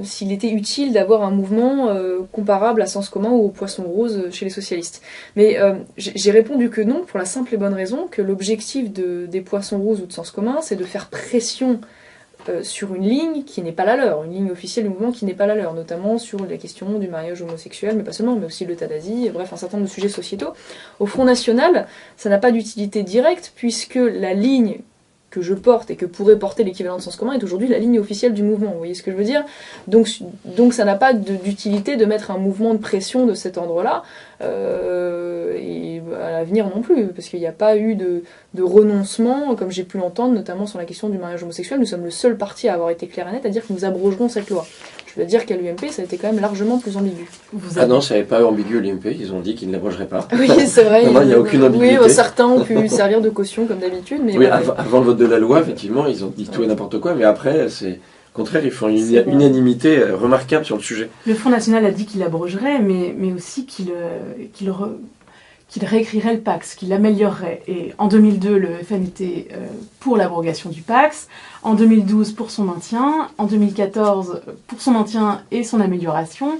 s'il était utile d'avoir un mouvement comparable à Sens commun ou au Poisson rose chez les socialistes. Mais j'ai répondu que non, pour la simple et bonne raison que l'objectif des Poissons roses ou de Sens commun, c'est de faire pression sur une ligne qui n'est pas la leur, une ligne officielle du mouvement qui n'est pas la leur, notamment sur la question du mariage homosexuel, mais pas seulement, mais aussi l'euthanasie, bref, un certain nombre de sujets sociétaux. Au Front National, ça n'a pas d'utilité directe, puisque la ligne que je porte et que pourrait porter l'équivalent de Sens commun est aujourd'hui la ligne officielle du mouvement, vous voyez ce que je veux dire ? Donc ça n'a pas d'utilité de mettre un mouvement de pression de cet ordre-là, et à l'avenir non plus, parce qu'il n'y a pas eu de renoncement, comme j'ai pu l'entendre, notamment sur la question du mariage homosexuel. Nous sommes le seul parti à avoir été clair et net à dire que nous abrogerons cette loi. Je dois dire qu'à l'UMP, ça a été quand même largement plus ambigu. Ah non, ça n'avait pas ambigu l'UMP, ils ont dit qu'ils ne l'abrogeraient pas. Oui, c'est vrai. Non, il n'y a aucune ambiguïté. Oui, certains ont pu servir de caution comme d'habitude. Mais oui, voilà. avant le vote de la loi, effectivement, ils ont dit tout et n'importe quoi, mais après, c'est... Au contraire, ils font une unanimité remarquable sur le sujet. Le Front National a dit qu'il abrogerait, mais aussi qu'il réécrirait le PACS, qu'il l'améliorerait. Et en 2002, le FN était pour l'abrogation du PACS, en 2012 pour son maintien, en 2014 pour son maintien et son amélioration.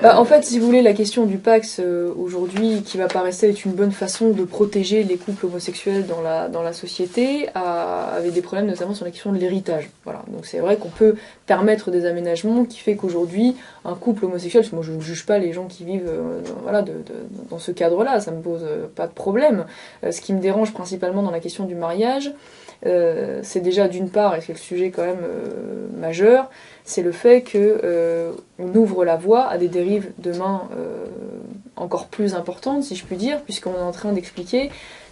En fait, si vous voulez, la question du PACS aujourd'hui, qui m'apparaissait être une bonne façon de protéger les couples homosexuels dans la société, avait des problèmes notamment sur la question de l'héritage. Voilà. Donc c'est vrai qu'on peut permettre des aménagements qui fait qu'aujourd'hui, un couple homosexuel, parce que moi je ne juge pas les gens qui vivent dans ce cadre-là, ça me pose pas de problème. Ce qui me dérange principalement dans la question du mariage, c'est déjà d'une part, et c'est le sujet quand même majeur, c'est le fait qu'on ouvre la voie à des dérives demain encore plus importante, si je puis dire, puisqu'on est en train d'expliquer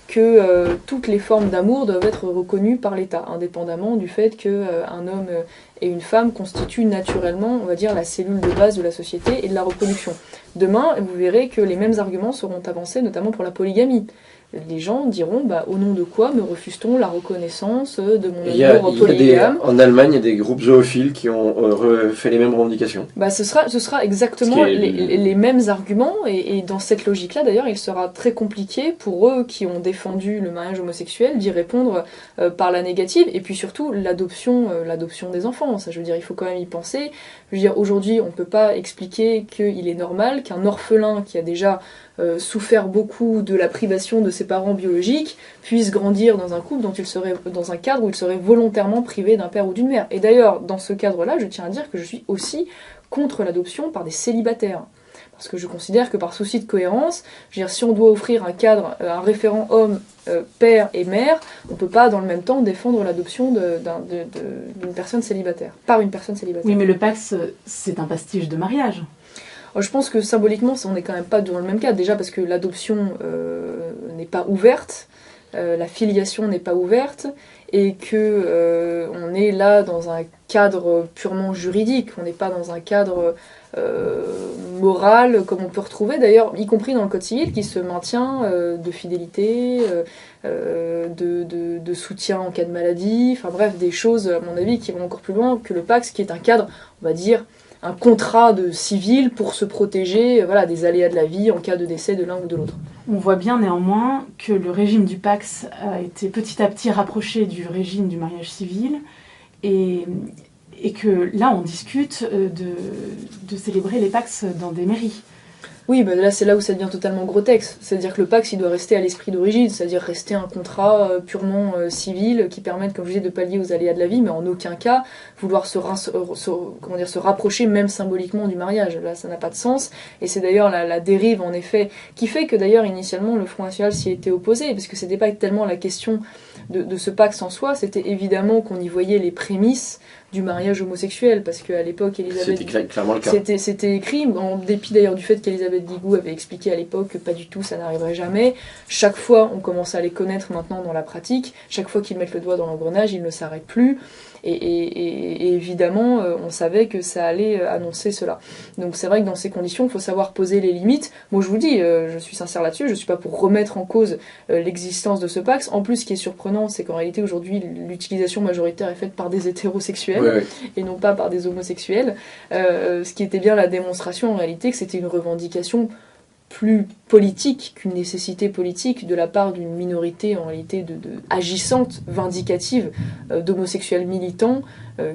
que toutes les formes d'amour doivent être reconnues par l'État, indépendamment du fait qu'un homme et une femme constituent naturellement, on va dire, la cellule de base de la société et de la reproduction. Demain, vous verrez que les mêmes arguments seront avancés, notamment pour la polygamie. Les gens diront, au nom de quoi me refuse-t-on la reconnaissance de mon amour polygame ? En Allemagne, il y a des groupes zoophiles qui ont fait les mêmes revendications. Ce sera exactement les mêmes arguments, et dans cette logique-là, d'ailleurs, il sera très compliqué pour eux qui ont défendu le mariage homosexuel d'y répondre par la négative, et puis surtout l'adoption des enfants. Ça, je veux dire, il faut quand même y penser. Je veux dire, aujourd'hui, on ne peut pas expliquer qu'il est normal qu'un orphelin qui a déjà souffert beaucoup de la privation de ses parents biologiques puisse grandir dans un couple dans un cadre où il serait volontairement privé d'un père ou d'une mère. Et d'ailleurs, dans ce cadre-là, je tiens à dire que je suis aussi contre l'adoption par des célibataires. Parce que je considère que par souci de cohérence, je veux dire, si on doit offrir un cadre, un référent homme, père et mère, on ne peut pas dans le même temps défendre l'adoption d'une personne célibataire, par une personne célibataire. Oui, mais le Pacs, c'est un pastiche de mariage. Je pense que symboliquement, on n'est quand même pas dans le même cadre. Déjà parce que l'adoption n'est pas ouverte, la filiation n'est pas ouverte, et que on est là dans un cadre purement juridique. On n'est pas dans un cadre moral comme on peut retrouver d'ailleurs, y compris dans le Code civil, qui se maintient de fidélité, de soutien en cas de maladie. Enfin bref, des choses à mon avis qui vont encore plus loin que le Pacs, qui est un cadre, on va dire, un contrat de civil pour se protéger des aléas de la vie en cas de décès de l'un ou de l'autre. On voit bien néanmoins que le régime du Pacs a été petit à petit rapproché du régime du mariage civil, et que là on discute de célébrer les Pacs dans des mairies. Oui, là c'est là où ça devient totalement grotesque. C'est-à-dire que le Pacs il doit rester à l'esprit d'origine, c'est-à-dire rester un contrat purement civil qui permette, comme je disais, de pallier aux aléas de la vie, mais en aucun cas vouloir se rapprocher même symboliquement du mariage. Là ça n'a pas de sens, et c'est d'ailleurs la dérive en effet qui fait que d'ailleurs initialement le Front National s'y était opposé, parce que c'était pas tellement la question de ce Pacs en soi, c'était évidemment qu'on y voyait les prémices du mariage homosexuel, parce qu'à l'époque, C'était clairement le cas. C'était écrit, en dépit d'ailleurs du fait qu'Elisabeth Guigou avait expliqué à l'époque que pas du tout, ça n'arriverait jamais. Chaque fois, on commence à les connaître maintenant dans la pratique, chaque fois qu'ils mettent le doigt dans l'engrenage, ils ne s'arrêtent plus, et évidemment, on savait que ça allait annoncer cela. Donc c'est vrai que dans ces conditions, il faut savoir poser les limites. Moi je vous le dis, je suis sincère là-dessus, je ne suis pas pour remettre en cause l'existence de ce Pacs. En plus, ce qui est surprenant, c'est qu'en réalité, aujourd'hui, l'utilisation majoritaire est faite par des hétérosexuels, et non pas par des homosexuels. Ce qui était bien la démonstration, en réalité, que c'était une revendication plus politique qu'une nécessité politique de la part d'une minorité en réalité agissante, vindicative, d'homosexuels militants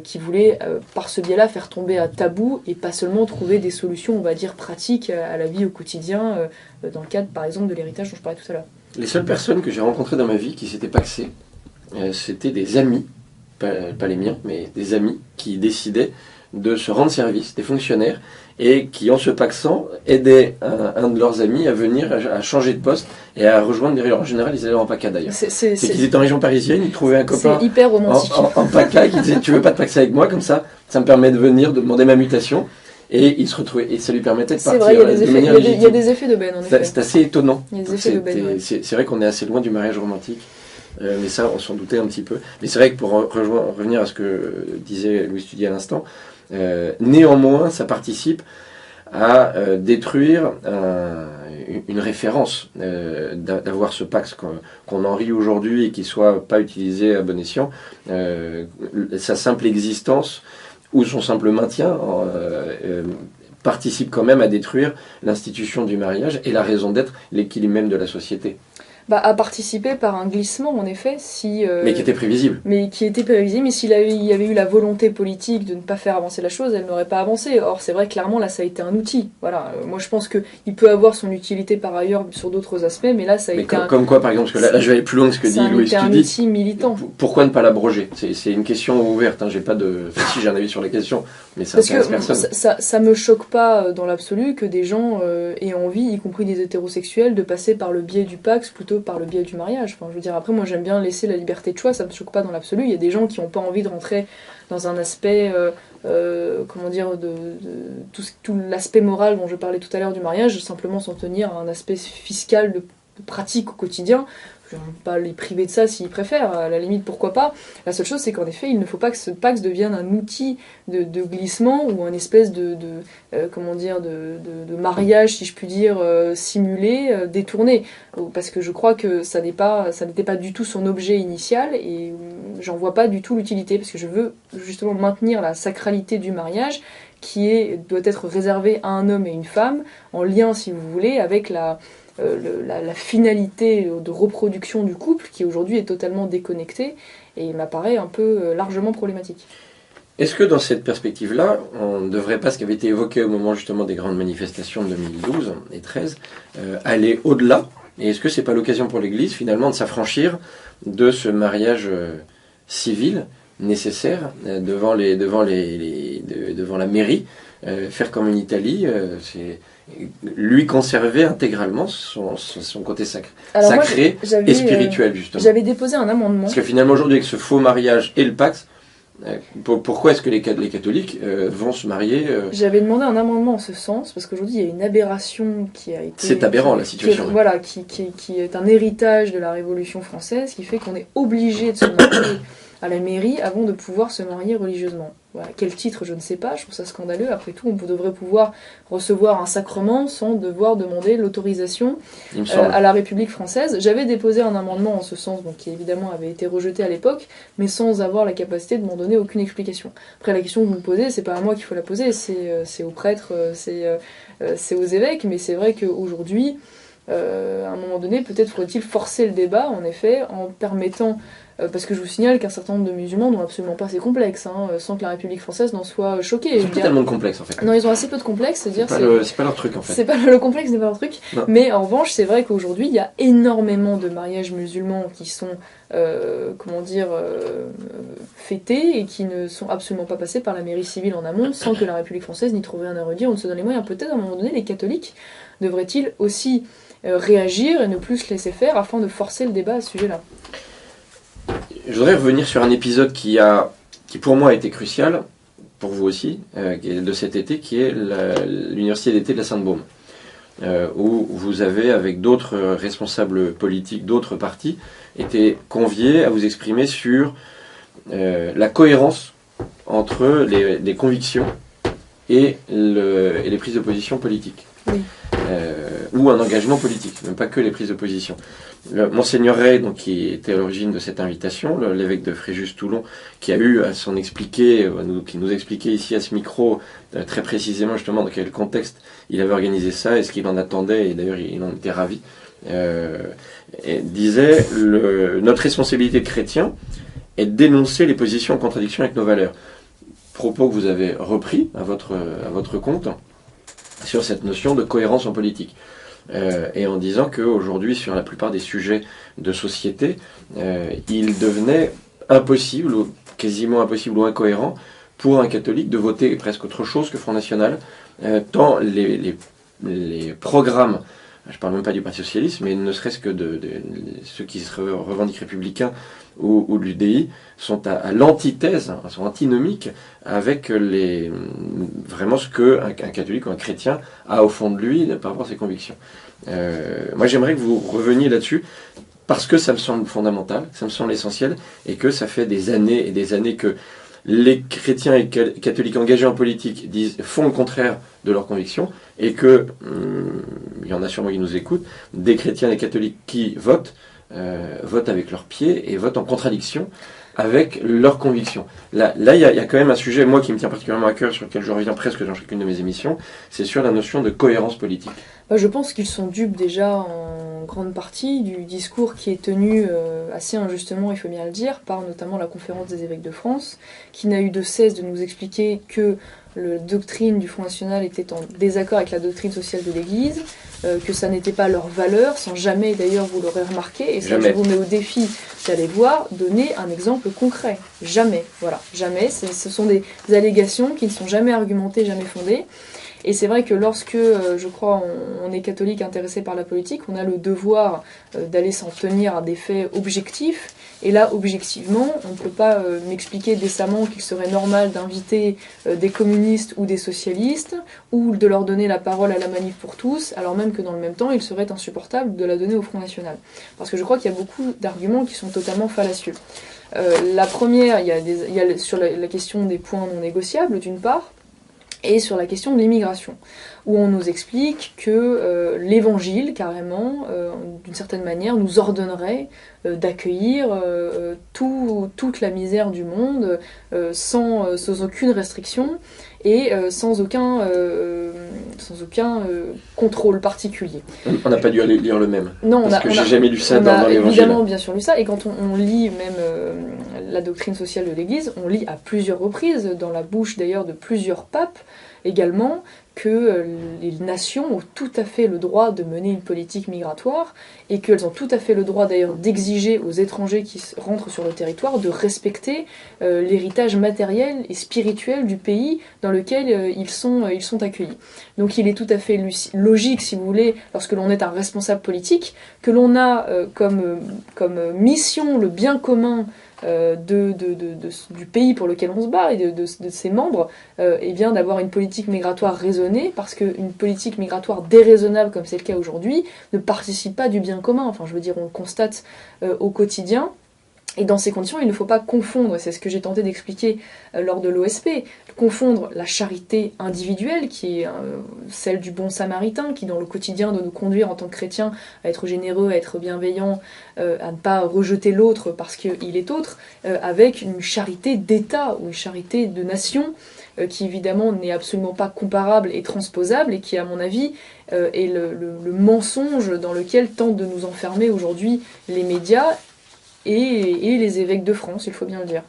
qui voulaient par ce biais-là faire tomber un tabou et pas seulement trouver des solutions, on va dire, pratiques à la vie au quotidien, dans le cadre par exemple de l'héritage dont je parlais tout à l'heure. Les seules personnes que j'ai rencontrées dans ma vie qui s'étaient pacsées, c'était des amis, pas les miens, mais des amis qui décidaient de se rendre service, des fonctionnaires, et qui, en se pacsant, aidaient un de leurs amis à venir, à changer de poste et à rejoindre des régions. En général, ils allaient en PACA d'ailleurs. C'est qu'ils étaient en région parisienne, ils trouvaient un copain hyper romantique. En PACA qui disait « Tu veux pas te paxer avec moi, comme ça me permet de venir, de demander ma mutation ». Et il se retrouvait, et ça lui permettait de partir. C'est vrai, il y a des effets d'aubaine en effet. C'est assez étonnant. Il y a des effets d'aubaine. C'est vrai qu'on est assez loin du mariage romantique. Mais ça, on s'en doutait un petit peu. Mais c'est vrai que pour revenir à ce que disait Louis Study à l'instant, néanmoins, ça participe à détruire une référence, d'avoir ce Pacs qu'on en rit aujourd'hui et qui soit pas utilisé à bon escient. Sa simple existence ou son simple maintien participe quand même à détruire l'institution du mariage et la raison d'être, l'équilibre même de la société. À participer par un glissement, en effet, mais qui était prévisible. Mais s'il y avait eu la volonté politique de ne pas faire avancer la chose, elle n'aurait pas avancé. Or, c'est vrai, clairement, là, ça a été un outil. Voilà. Moi, je pense qu'il peut avoir son utilité par ailleurs sur d'autres aspects, mais là, ça a été comme quoi, par exemple, parce que là, je vais aller plus loin que ce que dit Louis Study. C'est un outil militant. Pourquoi ne pas l'abroger ? C'est une question ouverte. J'ai pas de... Si, j'ai un avis sur la question, mais ça intéresse personne. Ça me choque pas dans l'absolu que des gens aient envie, y compris des hétérosexuels, de passer par le biais du Pacs plutôt par le biais du mariage. Enfin, je veux dire, après, moi j'aime bien laisser la liberté de choix, ça me choque pas dans l'absolu. Il y a des gens qui n'ont pas envie de rentrer dans un aspect, comment dire, tout l'aspect moral dont je parlais tout à l'heure du mariage, simplement s'en tenir à un aspect fiscal de pratique au quotidien. Je ne vais pas les priver de ça s'ils préfèrent, à la limite pourquoi pas. La seule chose c'est qu'en effet il ne faut pas que ce Pacs devienne un outil de glissement ou un espèce comment dire, de mariage, si je puis dire, simulé, détourné. Parce que je crois que ça n'était pas du tout son objet initial et j'en vois pas du tout l'utilité parce que je veux justement maintenir la sacralité du mariage doit être réservée à un homme et une femme en lien, si vous voulez, avec la finalité de reproduction du couple qui aujourd'hui est totalement déconnectée et il m'apparaît un peu largement problématique. Est-ce que dans cette perspective-là, on ne devrait pas, ce qui avait été évoqué au moment justement des grandes manifestations de 2012 et 2013, aller au-delà? Et est-ce que c'est pas l'occasion pour l'Église finalement de s'affranchir de ce mariage civil nécessaire devant la mairie, faire comme en Italie, c'est lui conserver intégralement son côté sacré et spirituel justement. J'avais déposé un amendement. Parce que finalement aujourd'hui avec ce faux mariage et le Pacs, pourquoi est-ce que les catholiques vont se marier J'avais demandé un amendement en ce sens, parce qu'aujourd'hui il y a une aberration qui a été... C'est aberrant la situation. Qui est un héritage de la Révolution française, qui fait qu'on est obligé de se marier à la mairie avant de pouvoir se marier religieusement. Voilà. Quel titre, je ne sais pas, je trouve ça scandaleux. Après tout, on devrait pouvoir recevoir un sacrement sans devoir demander l'autorisation à la République française. J'avais déposé un amendement en ce sens, donc, qui évidemment avait été rejeté à l'époque, mais sans avoir la capacité de m'en donner aucune explication. Après, la question que vous me posez, c'est pas à moi qu'il faut la poser, c'est aux prêtres, c'est aux évêques, mais c'est vrai qu'aujourd'hui, à un moment donné, peut-être faudrait-il forcer le débat, en effet, en permettant... parce que je vous signale qu'un certain nombre de musulmans n'ont absolument pas ces complexes, sans que la République française n'en soit choquée. Ils n'ont pas tellement de complexes en fait. Non, ils ont assez peu de complexes, c'est-à-dire c'est pas leur truc en fait. Le complexe n'est pas leur truc, non. Mais en revanche, c'est vrai qu'aujourd'hui, il y a énormément de mariages musulmans qui sont, fêtés et qui ne sont absolument pas passés par la mairie civile en amont, sans que la République française n'y trouve rien à redire, on ne se donne les moyens. Peut-être à un moment donné, les catholiques devraient-ils aussi réagir et ne plus se laisser faire afin de forcer le débat à ce sujet-là. Je voudrais revenir sur un épisode qui pour moi a été crucial, pour vous aussi, de cet été, qui est l'université d'été de la Sainte-Baume, où vous avez, avec d'autres responsables politiques d'autres partis, été conviés à vous exprimer sur la cohérence entre les convictions et les prises de position politiques. Oui. Ou un engagement politique, même pas que les prises de position. Monseigneur Rey, donc, qui était à l'origine de cette invitation, l'évêque de Fréjus-Toulon, qui a eu à s'en expliquer, qui nous expliquait ici à ce micro très précisément justement dans quel contexte il avait organisé ça et ce qu'il en attendait, et d'ailleurs il en était ravi, et disait notre responsabilité de chrétien est de dénoncer les positions en contradiction avec nos valeurs. Propos que vous avez repris à votre compte sur cette notion de cohérence en politique. Et en disant qu'aujourd'hui, sur la plupart des sujets de société, il devenait impossible, ou quasiment impossible ou incohérent, pour un catholique de voter presque autre chose que Front National, tant les programmes, je ne parle même pas du Parti Socialiste, mais ne serait-ce que de ceux qui se revendiquent républicains ou de l'UDI, sont à l'antithèse, sont antinomiques avec vraiment ce qu'un catholique ou un chrétien a au fond de lui par rapport à ses convictions. Moi j'aimerais que vous reveniez là-dessus, parce que ça me semble fondamental, ça me semble essentiel, et que ça fait des années et des années que les chrétiens et catholiques engagés en politique font le contraire de leurs convictions, et que, il y en a sûrement qui nous écoutent, des chrétiens et des catholiques qui votent avec leurs pieds et votent en contradiction avec leurs convictions. Là, il y a quand même un sujet, moi, qui me tient particulièrement à cœur, sur lequel je reviens presque dans chacune de mes émissions, c'est sur la notion de cohérence politique. Je pense qu'ils sont dupes déjà en grande partie du discours qui est tenu assez injustement, il faut bien le dire, par notamment la Conférence des évêques de France, qui n'a eu de cesse de nous expliquer que la doctrine du Front National était en désaccord avec la doctrine sociale de l'Église, que ça n'était pas leur valeur, sans jamais, d'ailleurs vous l'aurez remarqué, et ça je vous mets au défi d'aller voir, donner un exemple concret. Jamais, voilà, jamais. Ce sont des allégations qui ne sont jamais argumentées, jamais fondées. Et c'est vrai que lorsque, je crois, on est catholique intéressé par la politique, on a le devoir d'aller s'en tenir à des faits objectifs. Et là, objectivement, on ne peut pas m'expliquer décemment qu'il serait normal d'inviter des communistes ou des socialistes, ou de leur donner la parole à la Manif pour tous, alors même que dans le même temps, il serait insupportable de la donner au Front National. Parce que je crois qu'il y a beaucoup d'arguments qui sont totalement fallacieux. La première, il y a sur la question des points non négociables, d'une part, et sur la question de l'immigration, où on nous explique que l'évangile, carrément, d'une certaine manière, nous ordonnerait d'accueillir toute la misère du monde sans aucune restriction et sans aucun contrôle particulier. On n'a pas dû aller lire le même. Non, parce que j'ai jamais lu ça dans l'évangile. Évidemment, bien sûr lu ça, et quand on lit même la doctrine sociale de l'Église, on lit à plusieurs reprises, dans la bouche d'ailleurs de plusieurs papes également, que les nations ont tout à fait le droit de mener une politique migratoire et qu'elles ont tout à fait le droit d'ailleurs d'exiger aux étrangers qui rentrent sur le territoire de respecter l'héritage matériel et spirituel du pays dans lequel ils sont accueillis. Donc il est tout à fait logique, si vous voulez, lorsque l'on est un responsable politique, que l'on a comme mission le bien commun du pays pour lequel on se bat et de ses membres, et bien d'avoir une politique migratoire raisonnée, parce qu'une politique migratoire déraisonnable, comme c'est le cas aujourd'hui, ne participe pas du bien commun. Enfin, je veux dire, on le constate au quotidien. Et dans ces conditions, il ne faut pas confondre, et c'est ce que j'ai tenté d'expliquer lors de l'OSP, confondre la charité individuelle, qui est celle du bon samaritain, qui dans le quotidien doit nous conduire en tant que chrétiens à être généreux, à être bienveillants, à ne pas rejeter l'autre parce qu'il est autre, avec une charité d'État ou une charité de nation, qui évidemment n'est absolument pas comparable et transposable, et qui à mon avis est le mensonge dans lequel tentent de nous enfermer aujourd'hui les médias et les évêques de France, il faut bien le dire.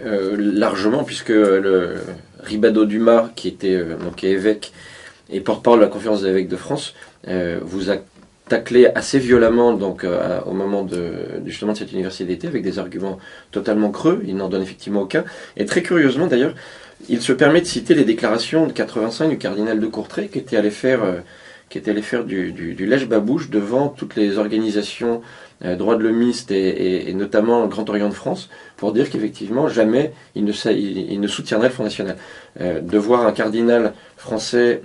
Largement, puisque le Ribado Dumas, qui était donc évêque et porte-parole de la conférence des évêques de France, vous a taclé assez violemment donc, au moment justement de cette université d'été, avec des arguments totalement creux, il n'en donne effectivement aucun. Et très curieusement d'ailleurs, il se permet de citer les déclarations de 85 du cardinal de Courtrai, qui était allé faire du lèche-babouche devant toutes les organisations droits de l'homiste et notamment le Grand Orient de France, pour dire qu'effectivement jamais il ne soutiendrait le Front National. De voir un cardinal français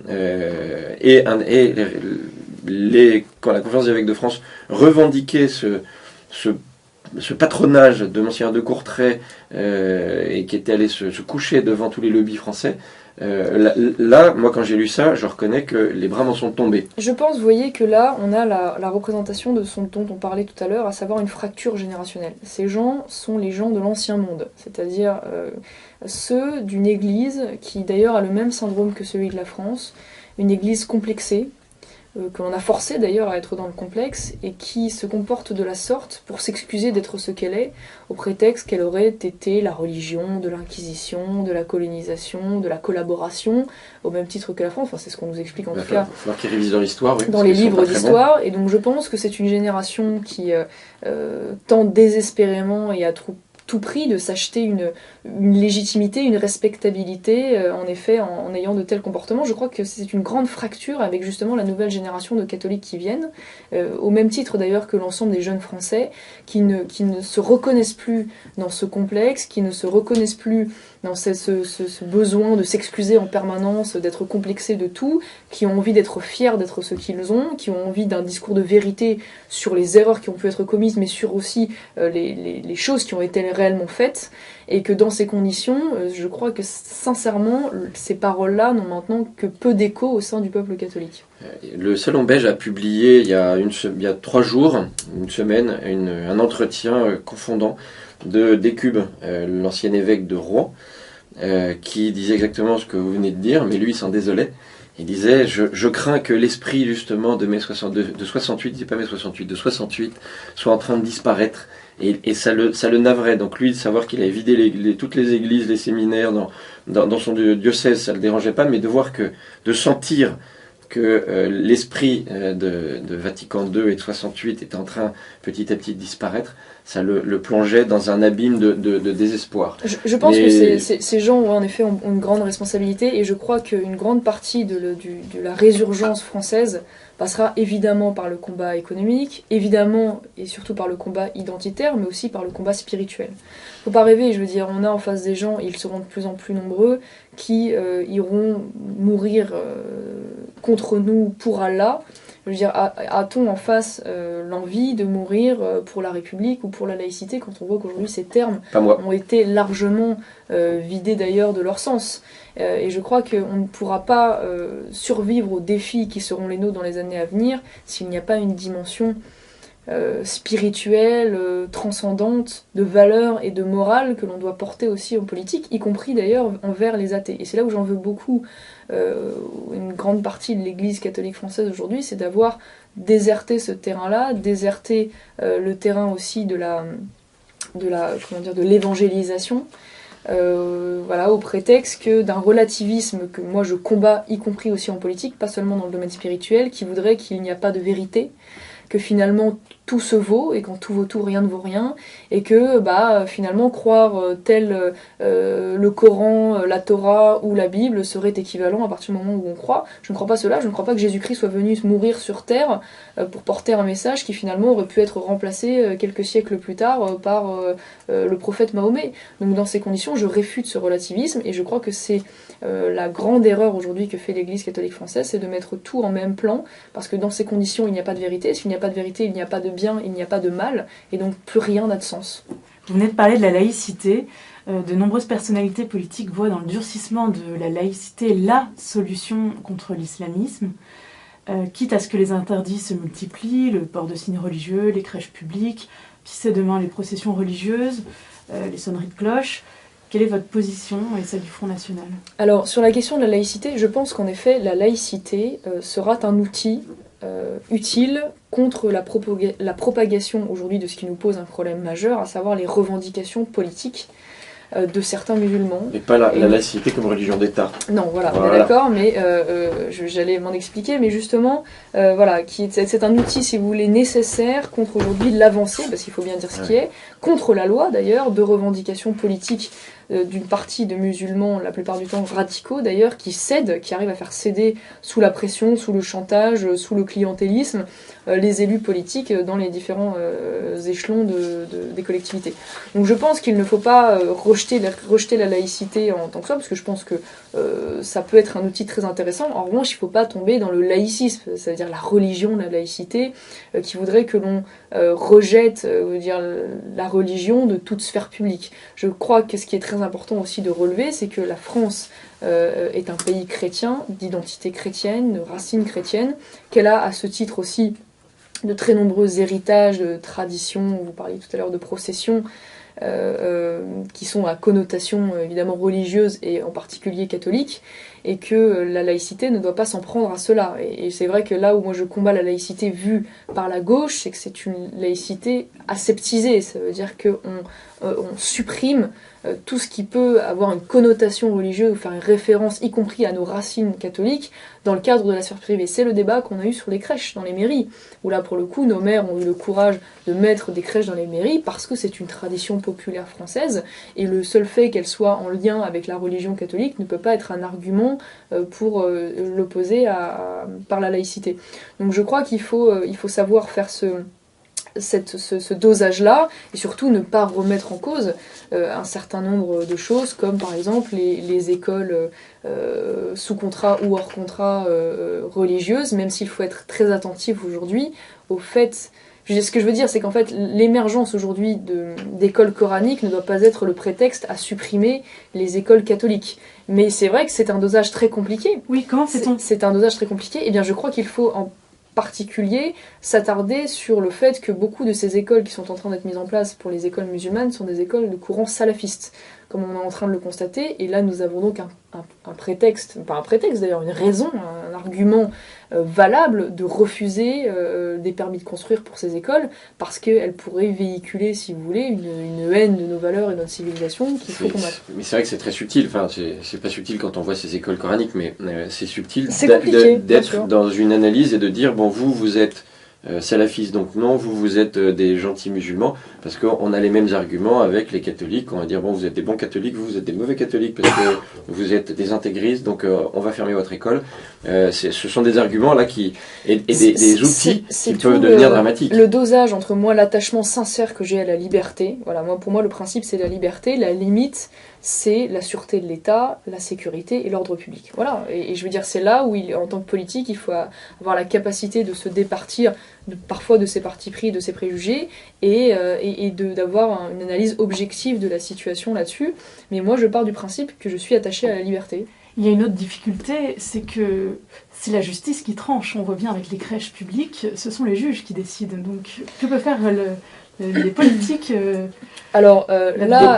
quand la conférence des évêques de France revendiquait ce patronage de Monseigneur de Courtrai et qui était allé se coucher devant tous les lobbies français, là, moi quand j'ai lu ça, je reconnais que les bras m'en sont tombés. Je pense, vous voyez, que là, on a la représentation de ce dont on parlait tout à l'heure, à savoir une fracture générationnelle. Ces gens sont les gens de l'ancien monde, c'est-à-dire ceux d'une église qui d'ailleurs a le même syndrome que celui de la France, une église complexée, que l'on a forcé d'ailleurs à être dans le complexe, et qui se comporte de la sorte pour s'excuser d'être ce qu'elle est, au prétexte qu'elle aurait été la religion de l'Inquisition, de la colonisation, de la collaboration, au même titre que la France. Enfin, c'est ce qu'on nous explique en tout cas. Il va falloir qu'ils révisent dans l'histoire, oui, dans les livres d'histoire, et donc je pense que c'est une génération qui tente désespérément et à tout prix de s'acheter une légitimité, une respectabilité, en effet, en ayant de tels comportements. Je crois que c'est une grande fracture avec justement la nouvelle génération de catholiques qui viennent, au même titre d'ailleurs que l'ensemble des jeunes Français, qui ne se reconnaissent plus dans ce complexe, qui ne se reconnaissent plus dans ce besoin de s'excuser en permanence, d'être complexés de tout, qui ont envie d'être fiers d'être ce qu'ils ont, qui ont envie d'un discours de vérité sur les erreurs qui ont pu être commises, mais sur aussi les choses qui ont été réellement faites, et que dans ces conditions, je crois que sincèrement, ces paroles-là n'ont maintenant que peu d'écho au sein du peuple catholique. Le Salon Beige a publié il y a 3 jours, une semaine, un entretien confondant de Décube, l'ancien évêque de Rouen, qui disait exactement ce que vous venez de dire, mais lui il s'en désolait. Il disait je crains que l'esprit justement de mai 62, de 68, c'est pas mai 68, de 68 soit en train de disparaître, et ça le navrait. Donc lui, de savoir qu'il avait vidé toutes les églises, les séminaires dans son diocèse, ça le dérangeait pas, mais de sentir que l'esprit de Vatican II et de 68 était en train petit à petit de disparaître, ça le plongeait dans un abîme de désespoir. Je pense que ces gens, en effet, ont une grande responsabilité, et je crois qu'une grande partie de la résurgence française passera évidemment par le combat économique, évidemment et surtout par le combat identitaire, mais aussi par le combat spirituel. Faut pas rêver, je veux dire, on a en face des gens, et ils seront de plus en plus nombreux, qui iront mourir contre nous pour Allah. Je veux dire, a-t-on en face l'envie de mourir pour la République ou pour la laïcité, quand on voit qu'aujourd'hui ces termes ont été largement vidés d'ailleurs de leur sens. Et je crois qu'on ne pourra pas survivre aux défis qui seront les nôtres dans les années à venir s'il n'y a pas une dimension spirituelle, transcendante, de valeur et de morale que l'on doit porter aussi en politique, y compris d'ailleurs envers les athées. Et c'est là où j'en veux beaucoup une grande partie de l'Église catholique française aujourd'hui, c'est d'avoir déserté ce terrain-là, déserté le terrain aussi de l'évangélisation, au prétexte que d'un relativisme que moi je combats, y compris aussi en politique, pas seulement dans le domaine spirituel, qui voudrait qu'il n'y a pas de vérité, que finalement tout se vaut, et quand tout vaut tout, rien ne vaut rien, et que finalement croire tel le Coran, la Torah ou la Bible serait équivalent à partir du moment où on croit. Je ne crois pas cela, je ne crois pas que Jésus-Christ soit venu mourir sur terre pour porter un message qui finalement aurait pu être remplacé quelques siècles plus tard par le prophète Mahomet. Donc dans ces conditions, je réfute ce relativisme, et je crois que c'est la grande erreur aujourd'hui que fait l'Église catholique française, c'est de mettre tout en même plan, parce que dans ces conditions, il n'y a pas de vérité. S'il n'y a pas de vérité, il n'y a pas de bien, il n'y a pas de mal, et donc plus rien n'a de sens. Vous venez de parler de la laïcité. De nombreuses personnalités politiques voient dans le durcissement de la laïcité la solution contre l'islamisme, quitte à ce que les interdits se multiplient, le port de signes religieux, les crèches publiques, qui sait demain les processions religieuses, les sonneries de cloches. Quelle est votre position et celle du Front National ? Alors, sur la question de la laïcité, je pense qu'en effet, la laïcité sera un outil utile contre la propagation aujourd'hui de ce qui nous pose un problème majeur, à savoir les revendications politiques de certains musulmans. Et pas la laïcité comme religion d'État. Non, voilà, on est d'accord, mais j'allais m'en expliquer, mais justement, c'est un outil, si vous voulez, nécessaire contre aujourd'hui l'avancée, parce qu'il faut bien dire ce qui est, contre la loi d'ailleurs, de revendications politiques d'une partie de musulmans, la plupart du temps radicaux d'ailleurs, qui cèdent, qui arrivent à faire céder sous la pression, sous le chantage, sous le clientélisme, les élus politiques dans les différents échelons des collectivités. Donc je pense qu'il ne faut pas rejeter la laïcité en tant que ça, parce que je pense que ça peut être un outil très intéressant. En revanche, il ne faut pas tomber dans le laïcisme, c'est-à-dire la religion de la laïcité, qui voudrait que l'on rejette la religion de toute sphère publique. Je crois que ce qui est très important aussi de relever, c'est que la France est un pays chrétien, d'identité chrétienne, de racines chrétiennes, qu'elle a à ce titre aussi de très nombreux héritages, de traditions, vous parliez tout à l'heure de processions, qui sont à connotation évidemment religieuse et en particulier catholique, et que la laïcité ne doit pas s'en prendre à cela. Et c'est vrai que là où moi je combats la laïcité vue par la gauche, c'est que c'est une laïcité aseptisée, ça veut dire qu'on supprime tout ce qui peut avoir une connotation religieuse ou faire une référence, y compris à nos racines catholiques, dans le cadre de la sphère privée. C'est le débat qu'on a eu sur les crèches dans les mairies, où là pour le coup nos maires ont eu le courage de mettre des crèches dans les mairies parce que c'est une tradition populaire française, et le seul fait qu'elle soit en lien avec la religion catholique ne peut pas être un argument pour l'opposer par la laïcité. Donc je crois qu'il faut savoir faire ce dosage-là, et surtout ne pas remettre en cause un certain nombre de choses, comme par exemple les écoles sous contrat ou hors contrat religieuses, même s'il faut être très attentif aujourd'hui au fait... Ce que je veux dire, c'est qu'en fait, l'émergence aujourd'hui d'écoles coraniques ne doit pas être le prétexte à supprimer les écoles catholiques. Mais c'est vrai que c'est un dosage très compliqué. Oui, comment fait-on ? C'est un dosage très compliqué. Eh bien, je crois qu'il faut en particulier s'attarder sur le fait que beaucoup de ces écoles qui sont en train d'être mises en place pour les écoles musulmanes sont des écoles de courant salafiste. comme on est en train de le constater. Et là, nous avons donc un prétexte, pas un prétexte d'ailleurs, une raison, un argument valable de refuser des permis de construire pour ces écoles, parce qu'elles pourraient véhiculer, si vous voulez, une haine de nos valeurs et de notre civilisation qu'il faut combattre. Mais c'est vrai que c'est très subtil, enfin c'est pas subtil quand on voit ces écoles coraniques, mais c'est subtil d'être dans une analyse et de dire, bon, vous êtes salafistes, donc non, vous êtes des gentils musulmans, parce qu'on a les mêmes arguments avec les catholiques. On va dire, bon, vous êtes des bons catholiques, vous êtes des mauvais catholiques, parce que vous êtes des intégristes, donc on va fermer votre école. Ce sont des arguments là et des outils qui peuvent devenir dramatiques. Le dosage entre moi, l'attachement sincère que j'ai à la liberté, voilà, pour moi le principe c'est la liberté, la limite c'est la sûreté de l'État, la sécurité et l'ordre public. Voilà, et je veux dire, c'est là où, en tant que politique, il faut avoir la capacité de se départir parfois de ses partis pris, de ses préjugés, et d'avoir une analyse objective de la situation là-dessus. Mais moi, je pars du principe que je suis attachée à la liberté. Il y a une autre difficulté, c'est que c'est la justice qui tranche. On revient avec les crèches publiques, ce sont les juges qui décident. Donc, que peut faire les politiques Alors pas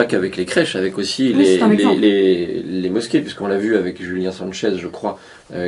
qu'avec les crèches, avec aussi les mosquées, puisqu'on l'a vu avec Julien Sanchez, je crois,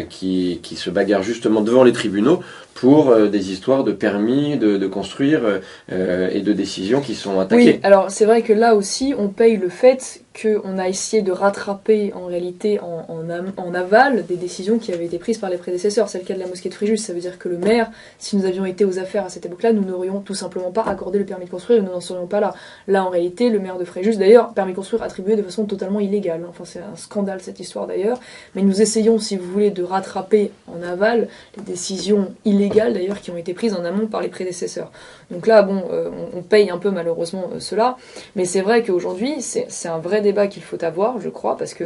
qui se bagarre justement devant les tribunaux pour des histoires de permis de construire et de décisions qui sont attaquées. Oui, alors c'est vrai que là aussi, on paye le fait qu'on a essayé de rattraper en réalité en aval des décisions qui avaient été prises par les prédécesseurs. C'est le cas de la mosquée de Fréjus. Ça veut dire que le maire, si nous avions été aux affaires à cette époque-là, nous n'aurions tout simplement pas accordé le permis de construire et nous n'en serions pas là. Là, en réalité, le maire de Fréjus, d'ailleurs, permis de construire attribué de façon totalement illégale. Enfin, c'est un scandale cette histoire d'ailleurs. Mais nous essayons, si vous voulez, de rattraper en aval les décisions illégales d'ailleurs qui ont été prises en amont par les prédécesseurs. Donc là, bon, on paye un peu malheureusement cela. Mais c'est vrai qu'aujourd'hui, c'est un vrai débat qu'il faut avoir, je crois, parce que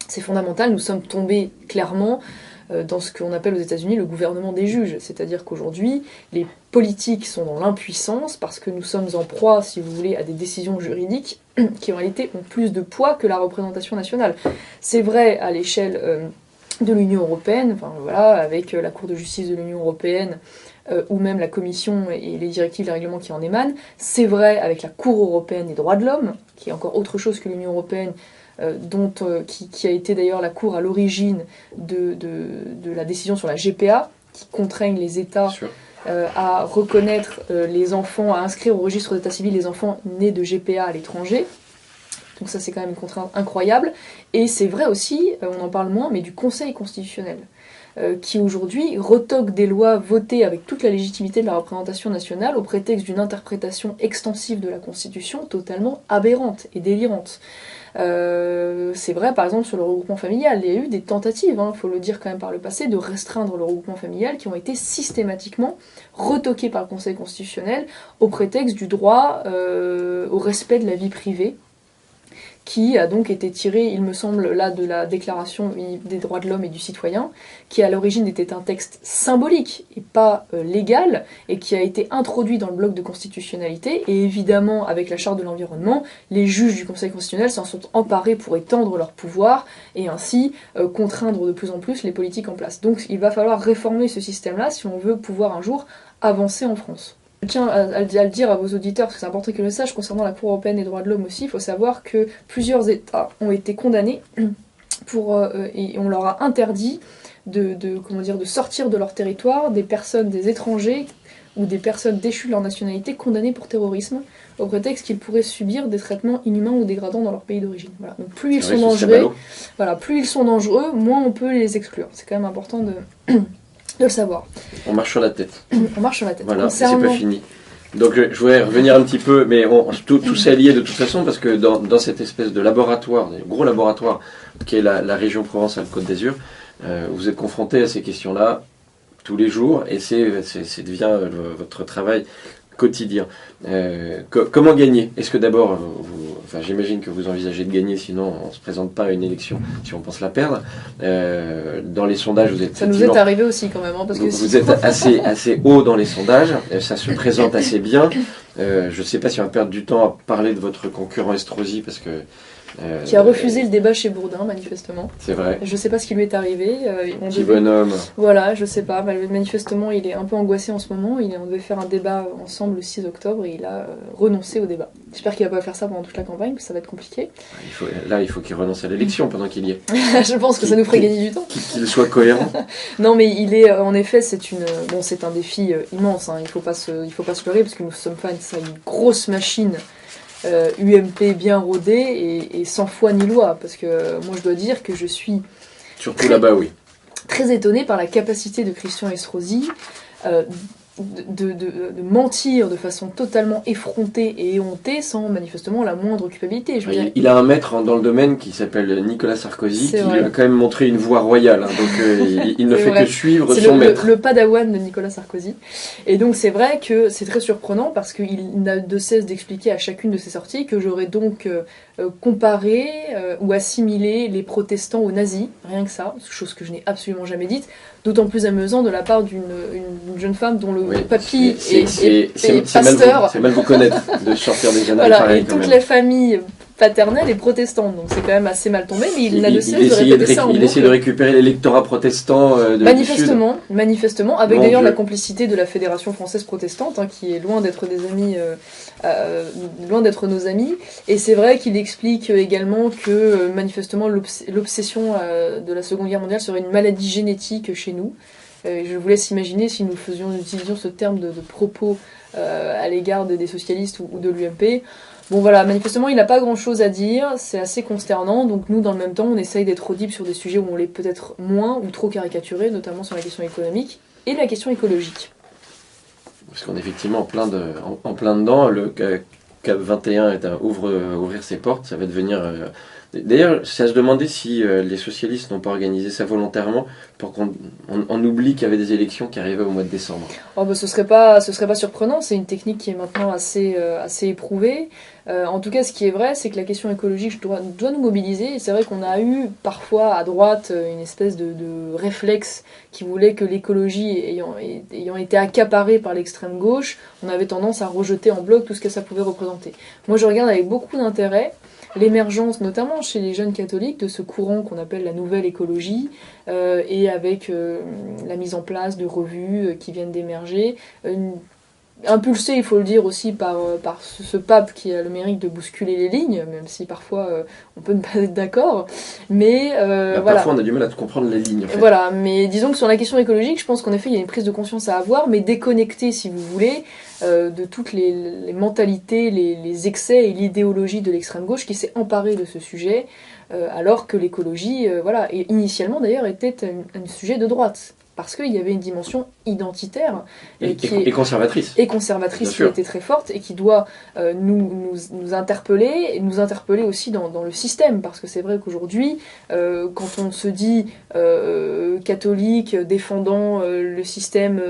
c'est fondamental. Nous sommes tombés clairement dans ce qu'on appelle aux États-Unis le gouvernement des juges. C'est-à-dire qu'aujourd'hui, les politiques sont dans l'impuissance parce que nous sommes en proie, si vous voulez, à des décisions juridiques qui en réalité ont plus de poids que la représentation nationale. C'est vrai à l'échelle de l'Union européenne, enfin voilà, avec la Cour de justice de l'Union européenne, ou même la Commission et les directives, les règlements qui en émanent. C'est vrai avec la Cour européenne des droits de l'homme, qui est encore autre chose que l'Union européenne, qui a été d'ailleurs la Cour à l'origine de la décision sur la GPA, qui contraignent les États à reconnaître les enfants, à inscrire au registre d'état civil les enfants nés de GPA à l'étranger. Donc ça, c'est quand même une contrainte incroyable. Et c'est vrai aussi, on en parle moins, mais du Conseil constitutionnel, qui aujourd'hui retoque des lois votées avec toute la légitimité de la représentation nationale au prétexte d'une interprétation extensive de la Constitution totalement aberrante et délirante. C'est vrai par exemple sur le regroupement familial, il y a eu des tentatives, faut le dire quand même par le passé, de restreindre le regroupement familial qui ont été systématiquement retoquées par le Conseil constitutionnel au prétexte du droit au respect de la vie privée, qui a donc été tiré, il me semble, là de la Déclaration des droits de l'homme et du citoyen, qui à l'origine était un texte symbolique et pas légal, et qui a été introduit dans le bloc de constitutionnalité, et évidemment, avec la Charte de l'environnement, les juges du Conseil constitutionnel s'en sont emparés pour étendre leur pouvoir, et ainsi contraindre de plus en plus les politiques en place. Donc il va falloir réformer ce système-là si on veut pouvoir un jour avancer en France. Je tiens à le dire à vos auditeurs, parce que c'est important qu'ils le sachent, concernant la Cour européenne des droits de l'homme aussi, il faut savoir que plusieurs États ont été condamnés et on leur a interdit de sortir de leur territoire des personnes, des étrangers ou des personnes déchues de leur nationalité condamnées pour terrorisme, au prétexte qu'ils pourraient subir des traitements inhumains ou dégradants dans leur pays d'origine. Voilà. Donc plus ils sont dangereux, moins on peut les exclure. C'est quand même important de le savoir. On marche sur la tête. On marche sur la tête. Voilà, c'est pas fini. Donc je voudrais revenir un petit peu, mais tout ça est lié de toute façon, parce que dans cette espèce de laboratoire, gros laboratoire, qui est la région Provence-Alpes-Côte d'Azur, vous êtes confronté à ces questions-là tous les jours, et c'est devient votre travail quotidien. Comment gagner? Est-ce que d'abord, j'imagine que vous envisagez de gagner, sinon on ne se présente pas à une élection si on pense la perdre. Dans les sondages, vous êtes... Ça nous est arrivé aussi quand même. Parce que vous êtes assez haut dans les sondages, ça se présente assez bien. Je ne sais pas si on va perdre du temps à parler de votre concurrent Estrosi, parce que... qui a refusé le débat chez Bourdin, manifestement. C'est vrai. Je sais pas ce qui lui est arrivé. Petit bonhomme. Voilà, je sais pas. Manifestement, il est un peu angoissé en ce moment. On devait faire un débat ensemble le 6 octobre et il a renoncé au débat. J'espère qu'il va pas faire ça pendant toute la campagne, parce que ça va être compliqué. Il faut qu'il renonce à l'élection pendant qu'il y est. Je pense que ça nous ferait gagner du temps. Qu'il soit cohérent. Non, mais il est, en effet, c'est un défi immense. Hein. Il faut pas se leurrer, parce que nous sommes face à une grosse machine UMP bien rodée et sans foi ni loi. Parce que moi, je dois dire que je suis Surtout là-bas, oui. très étonnée par la capacité de Christian Estrosi de mentir de façon totalement effrontée et éhontée sans manifestement la moindre culpabilité. Il a un maître dans le domaine qui s'appelle Nicolas Sarkozy, qui lui a quand même montré une voie royale. Hein, donc il ne fait que suivre son maître. C'est le padawan de Nicolas Sarkozy. Et donc c'est vrai que c'est très surprenant parce qu'il n'a de cesse d'expliquer à chacune de ses sorties que j'aurais donc comparé ou assimilé les protestants aux nazis, rien que ça, chose que je n'ai absolument jamais dite, d'autant plus amusant de la part d'une jeune femme dont le papy est pasteur. C'est mal vous connaître de sortir des annales voilà, pareilles. Et toute la famille paternelle est protestante, donc c'est quand même assez mal tombé, mais il n'a de cesse de répéter ça en boucle. Il essaie de récupérer l'électorat protestant manifestement, avec d'ailleurs la complicité de la Fédération française protestante, hein, qui est loin d'être des amis, loin d'être nos amis. Et c'est vrai qu'il explique également que manifestement l'obsession de la Seconde Guerre mondiale serait une maladie génétique chez nous. Je vous laisse imaginer si nous utilisions ce terme de propos à l'égard des socialistes ou de l'UMP. Bon voilà, manifestement il n'a pas grand chose à dire, c'est assez consternant, donc nous dans le même temps on essaye d'être audible sur des sujets où on l'est peut-être moins ou trop caricaturé, notamment sur la question économique et la question écologique. Parce qu'on est effectivement en plein dedans, le CAP 21 ouvrir ses portes, ça va devenir... D'ailleurs, c'est à se demander si les socialistes n'ont pas organisé ça volontairement pour qu'on oublie qu'il y avait des élections qui arrivaient au mois de décembre. Oh bah, ce serait pas surprenant, c'est une technique qui est maintenant assez éprouvée. En tout cas, ce qui est vrai, c'est que la question écologique doit nous mobiliser. Et c'est vrai qu'on a eu parfois à droite une espèce de réflexe qui voulait que l'écologie ayant été accaparée par l'extrême gauche, on avait tendance à rejeter en bloc tout ce que ça pouvait représenter. Moi, je regarde avec beaucoup d'intérêt l'émergence, notamment chez les jeunes catholiques, de ce courant qu'on appelle la nouvelle écologie, et avec la mise en place de revues qui viennent d'émerger, impulsé, il faut le dire aussi, par ce pape qui a le mérite de bousculer les lignes, même si parfois on peut ne pas être d'accord. Mais voilà. Parfois on a du mal à comprendre les lignes. En fait. Voilà, mais disons que sur la question écologique, je pense qu'en effet il y a une prise de conscience à avoir, mais déconnectée, si vous voulez, de toutes les mentalités, les excès et l'idéologie de l'extrême gauche qui s'est emparée de ce sujet, alors que l'écologie, voilà, et initialement d'ailleurs était un sujet de droite. Parce qu'il y avait une dimension identitaire et conservatrice. Et conservatrice qui était très forte et qui doit nous interpeller, et nous interpeller aussi dans le système. Parce que c'est vrai qu'aujourd'hui, quand on se dit catholique, défendant le système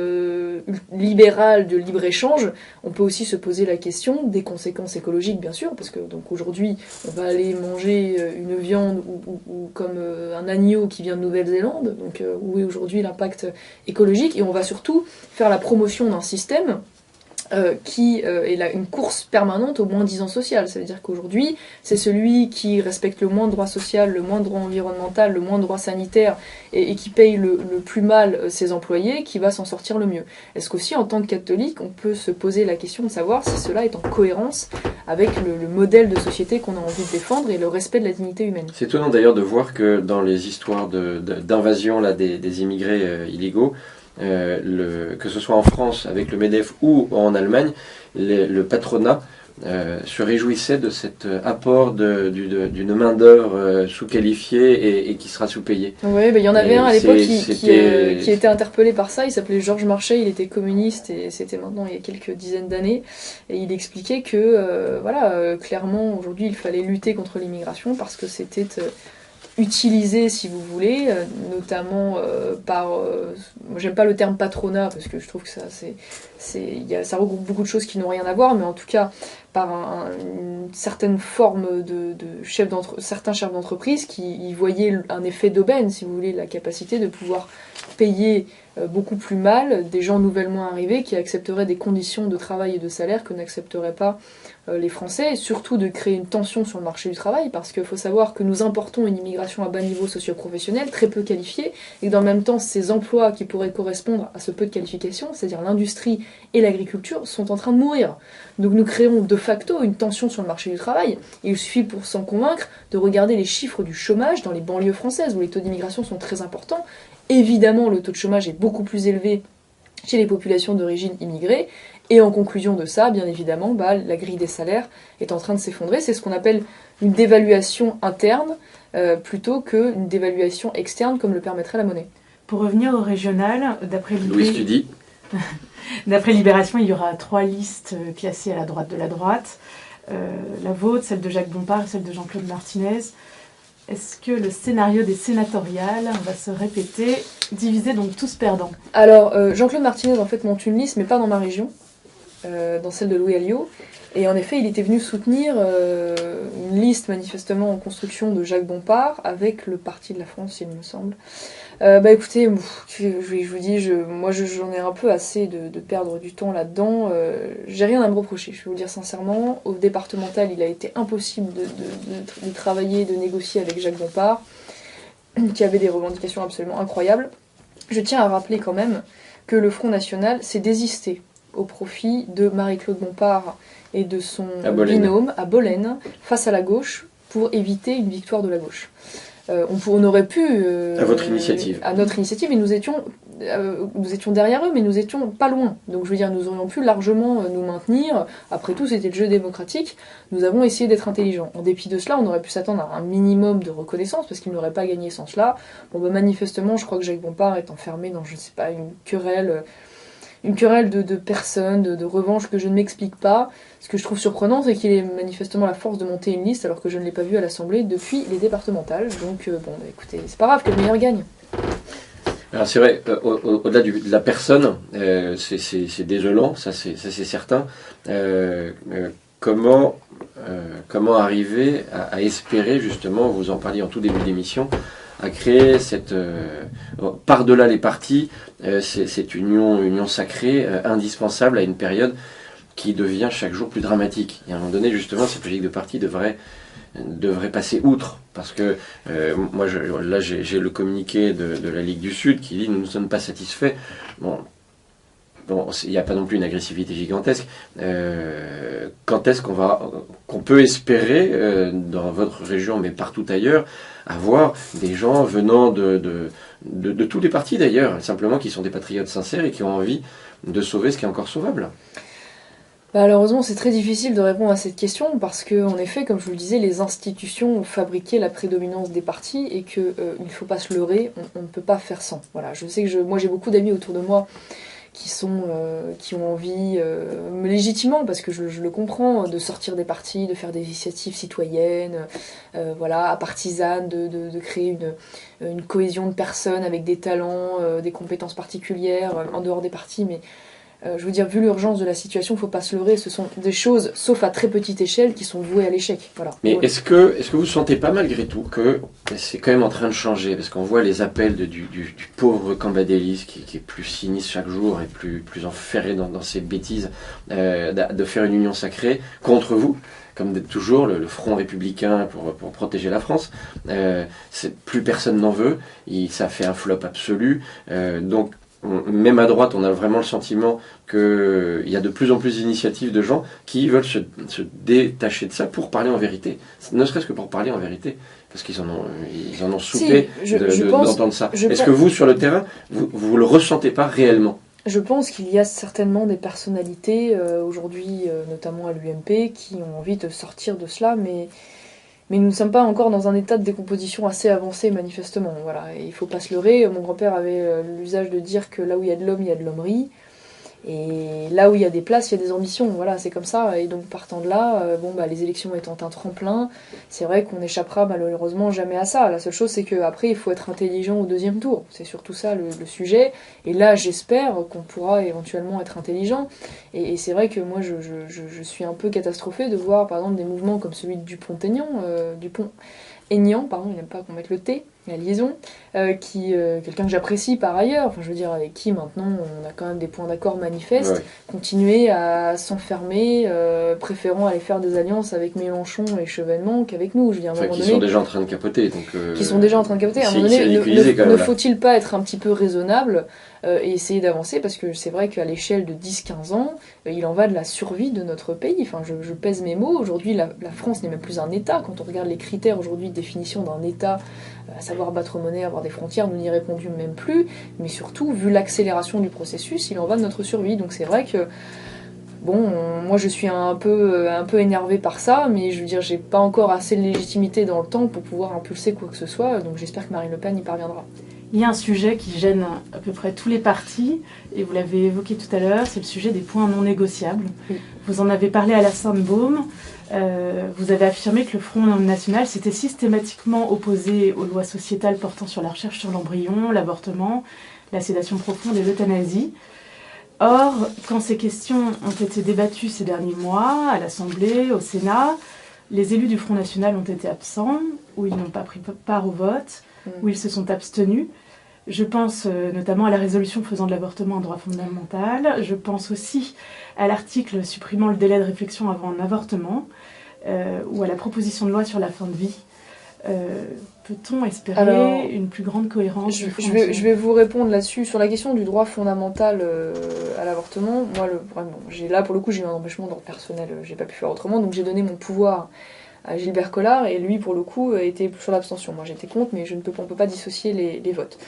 libéral de libre-échange, on peut aussi se poser la question des conséquences écologiques, bien sûr. Parce que donc aujourd'hui, on va aller manger une viande ou comme un agneau qui vient de Nouvelle-Zélande. Donc où est aujourd'hui l'impact écologique, et on va surtout faire la promotion d'un système qui est là une course permanente au moins-disant social. Ça veut dire qu'aujourd'hui, c'est celui qui respecte le moins de droit social, le moins de droit environnemental, le moins de droit sanitaire et qui paye le plus mal ses employés qui va s'en sortir le mieux. Est-ce qu'aussi, en tant que catholique, on peut se poser la question de savoir si cela est en cohérence avec le modèle de société qu'on a envie de défendre et le respect de la dignité humaine? C'est étonnant d'ailleurs de voir que dans les histoires d'invasion là, des immigrés illégaux, que ce soit en France avec le MEDEF ou en Allemagne, le patronat se réjouissait de cet apport d'une main-d'œuvre sous-qualifiée et qui sera sous-payée. Oui, il y en avait un à l'époque qui était interpellé par ça, il s'appelait Georges Marchais, il était communiste et c'était maintenant il y a quelques dizaines d'années, et il expliquait que clairement aujourd'hui il fallait lutter contre l'immigration parce que c'était utilisé, si vous voulez, notamment par... moi, j'aime pas le terme patronat, parce que je trouve que ça regroupe beaucoup de choses qui n'ont rien à voir, mais en tout cas, par une certaine forme de certains chefs d'entreprise qui y voyaient un effet d'aubaine, si vous voulez, la capacité de pouvoir payer beaucoup plus mal des gens nouvellement arrivés qui accepteraient des conditions de travail et de salaire que n'accepteraient pas les Français, et surtout de créer une tension sur le marché du travail, parce qu'il faut savoir que nous importons une immigration à bas niveau socio-professionnel, très peu qualifiée, et que dans le même temps, ces emplois qui pourraient correspondre à ce peu de qualification, c'est-à-dire l'industrie et l'agriculture, sont en train de mourir. Donc nous créons de facto une tension sur le marché du travail, et il suffit pour s'en convaincre de regarder les chiffres du chômage dans les banlieues françaises, où les taux d'immigration sont très importants. Évidemment, le taux de chômage est beaucoup plus élevé chez les populations d'origine immigrée, et en conclusion de ça, bien évidemment, la grille des salaires est en train de s'effondrer. C'est ce qu'on appelle une dévaluation interne plutôt qu'une dévaluation externe comme le permettrait la monnaie. Pour revenir au régional, Louise, tu dis d'après Libération, il y aura 3 listes classées à la droite de la droite. La vôtre, celle de Jacques Bompard et celle de Jean-Claude Martinez. Est-ce que le scénario des sénatoriales va se répéter, divisé donc tous perdants? Alors, Jean-Claude Martinez en fait monte une liste, mais pas dans ma région, dans celle de Louis Alliot. Et en effet, il était venu soutenir une liste manifestement en construction de Jacques Bompard avec le Parti de la France, il me semble. Écoutez, je vous dis, moi j'en ai un peu assez de perdre du temps là-dedans. J'ai rien à me reprocher, je vais vous le dire sincèrement. Au départemental, il a été impossible de travailler, de négocier avec Jacques Bompard, qui avait des revendications absolument incroyables. Je tiens à rappeler quand même que le Front National s'est désisté au profit de Marie-Claude Bompard et de son binôme à Bolène face à la gauche pour éviter une victoire de la gauche. On aurait pu... à votre initiative. À notre initiative, et nous étions derrière eux, mais nous étions pas loin. Donc je veux dire, nous aurions pu largement nous maintenir. Après tout, c'était le jeu démocratique. Nous avons essayé d'être intelligents. En dépit de cela, on aurait pu s'attendre à un minimum de reconnaissance, parce qu'ils n'auraient pas gagné sans cela. Manifestement, je crois que Jacques Bompard est enfermé dans, je ne sais pas, une querelle de personnes, de revanche que je ne m'explique pas. Ce que je trouve surprenant, c'est qu'il ait manifestement la force de monter une liste alors que je ne l'ai pas vu à l'Assemblée depuis les départementales. Donc écoutez, c'est pas grave que le meilleur gagne. Alors c'est vrai, au-delà de la personne, c'est désolant, ça c'est certain. Comment arriver à espérer justement, vous en parliez en tout début d'émission, à créer cette par-delà les partis, cette union sacrée indispensable à une période qui devient chaque jour plus dramatique. Et à un moment donné, justement, cette logique de parti devrait passer outre, parce que moi, j'ai le communiqué de la Ligue du Sud qui dit nous ne sommes pas satisfaits. Bon, il n'y a pas non plus une agressivité gigantesque. Quand est-ce qu'on peut espérer, dans votre région, mais partout ailleurs, avoir des gens venant de tous les partis d'ailleurs, simplement qui sont des patriotes sincères et qui ont envie de sauver ce qui est encore sauvable? Malheureusement, c'est très difficile de répondre à cette question parce que, en effet, comme je vous le disais, les institutions ont fabriqué la prédominance des partis et qu'il ne faut pas se leurrer, on ne peut pas faire sans. Voilà, je sais que moi j'ai beaucoup d'amis autour de moi qui ont envie, légitimement, parce que je le comprends, de sortir des partis, de faire des initiatives citoyennes, partisanes, de créer une cohésion de personnes avec des talents, des compétences particulières en dehors des partis, mais je veux dire, vu l'urgence de la situation, il ne faut pas se leurrer, ce sont des choses, sauf à très petite échelle, qui sont vouées à l'échec. Voilà. Mais est-ce que vous ne sentez pas malgré tout que c'est quand même en train de changer? Parce qu'on voit les appels du pauvre Cambadélis qui est plus sinistre chaque jour et plus enferré dans ses bêtises, de faire une union sacrée contre vous, comme d'être toujours le front républicain pour protéger la France. Plus personne n'en veut, ça fait un flop absolu. Donc, même à droite, on a vraiment le sentiment qu'il y a de plus en plus d'initiatives de gens qui veulent se détacher de ça pour parler en vérité. Ne serait-ce que pour parler en vérité. Parce qu'ils en ont soupé d'entendre ça. Est-ce que vous, sur le terrain, vous le ressentez pas réellement? Je pense qu'il y a certainement des personnalités, aujourd'hui, notamment à l'UMP, qui ont envie de sortir de cela, mais nous ne sommes pas encore dans un état de décomposition assez avancé, manifestement. Voilà. Et il ne faut pas se leurrer. Mon grand-père avait l'usage de dire que là où il y a de l'homme, il y a de l'hommerie. Et là où il y a des places, il y a des ambitions. Voilà, c'est comme ça. Et donc, partant de là, les élections étant un tremplin, c'est vrai qu'on n'échappera malheureusement jamais à ça. La seule chose, c'est qu'après, il faut être intelligent au deuxième tour. C'est surtout ça le sujet. Et là, j'espère qu'on pourra éventuellement être intelligent. Et c'est vrai que moi, je suis un peu catastrophée de voir, par exemple, des mouvements comme celui de Dupont-Aignan, il n'aime pas qu'on mette le T, la liaison, quelqu'un que j'apprécie par ailleurs, enfin je veux dire avec qui maintenant on a quand même des points d'accord manifestes, Ouais. continuer à s'enfermer, préférant aller faire des alliances avec Mélenchon et Chevènement qu'avec nous. Je veux dire, à un Enfin, moment qui donné, sont déjà en train de capoter. Donc, qui sont déjà en train de capoter. À un c'est- moment c'est donné, ridiculisé quand même, ne là. faut-il pas être un petit peu raisonnable et essayer d'avancer? Parce que c'est vrai qu'à l'échelle de 10-15 ans, il en va de la survie de notre pays. Enfin, je pèse mes mots. Aujourd'hui, la France n'est même plus un État. Quand on regarde les critères aujourd'hui de définition d'un État, à savoir battre monnaie, avoir des frontières, nous n'y répondons même plus. Mais surtout, vu l'accélération du processus, il en va de notre survie. Donc c'est vrai que bon, moi je suis un peu énervée par ça, mais je veux dire, j'ai pas encore assez de légitimité dans le temps pour pouvoir impulser quoi que ce soit, donc j'espère que Marine Le Pen y parviendra. Il y a un sujet qui gêne à peu près tous les partis, et vous l'avez évoqué tout à l'heure, c'est le sujet des points non négociables. Oui. Vous en avez parlé à la Sainte-Baume, vous avez affirmé que le Front National s'était systématiquement opposé aux lois sociétales portant sur la recherche sur l'embryon, l'avortement, la sédation profonde et l'euthanasie. Or, quand ces questions ont été débattues ces derniers mois, à l'Assemblée, au Sénat, les élus du Front National ont été absents, ou ils n'ont pas pris part au vote, où ils se sont abstenus. Je pense notamment à la résolution faisant de l'avortement un droit fondamental. Je pense aussi à l'article supprimant le délai de réflexion avant un avortement, ou à la proposition de loi sur la fin de vie. Peut-on espérer Alors, une plus grande cohérence du Front je National ? vais vous répondre là-dessus. Sur la question du droit fondamental à l'avortement, moi, vraiment, là pour le coup, j'ai eu un empêchement d'ordre personnel, j'ai pas pu faire autrement, donc j'ai donné mon pouvoir à Gilbert Collard, et lui, pour le coup, était sur l'abstention. Moi, j'étais contre, mais on peut pas dissocier les votes.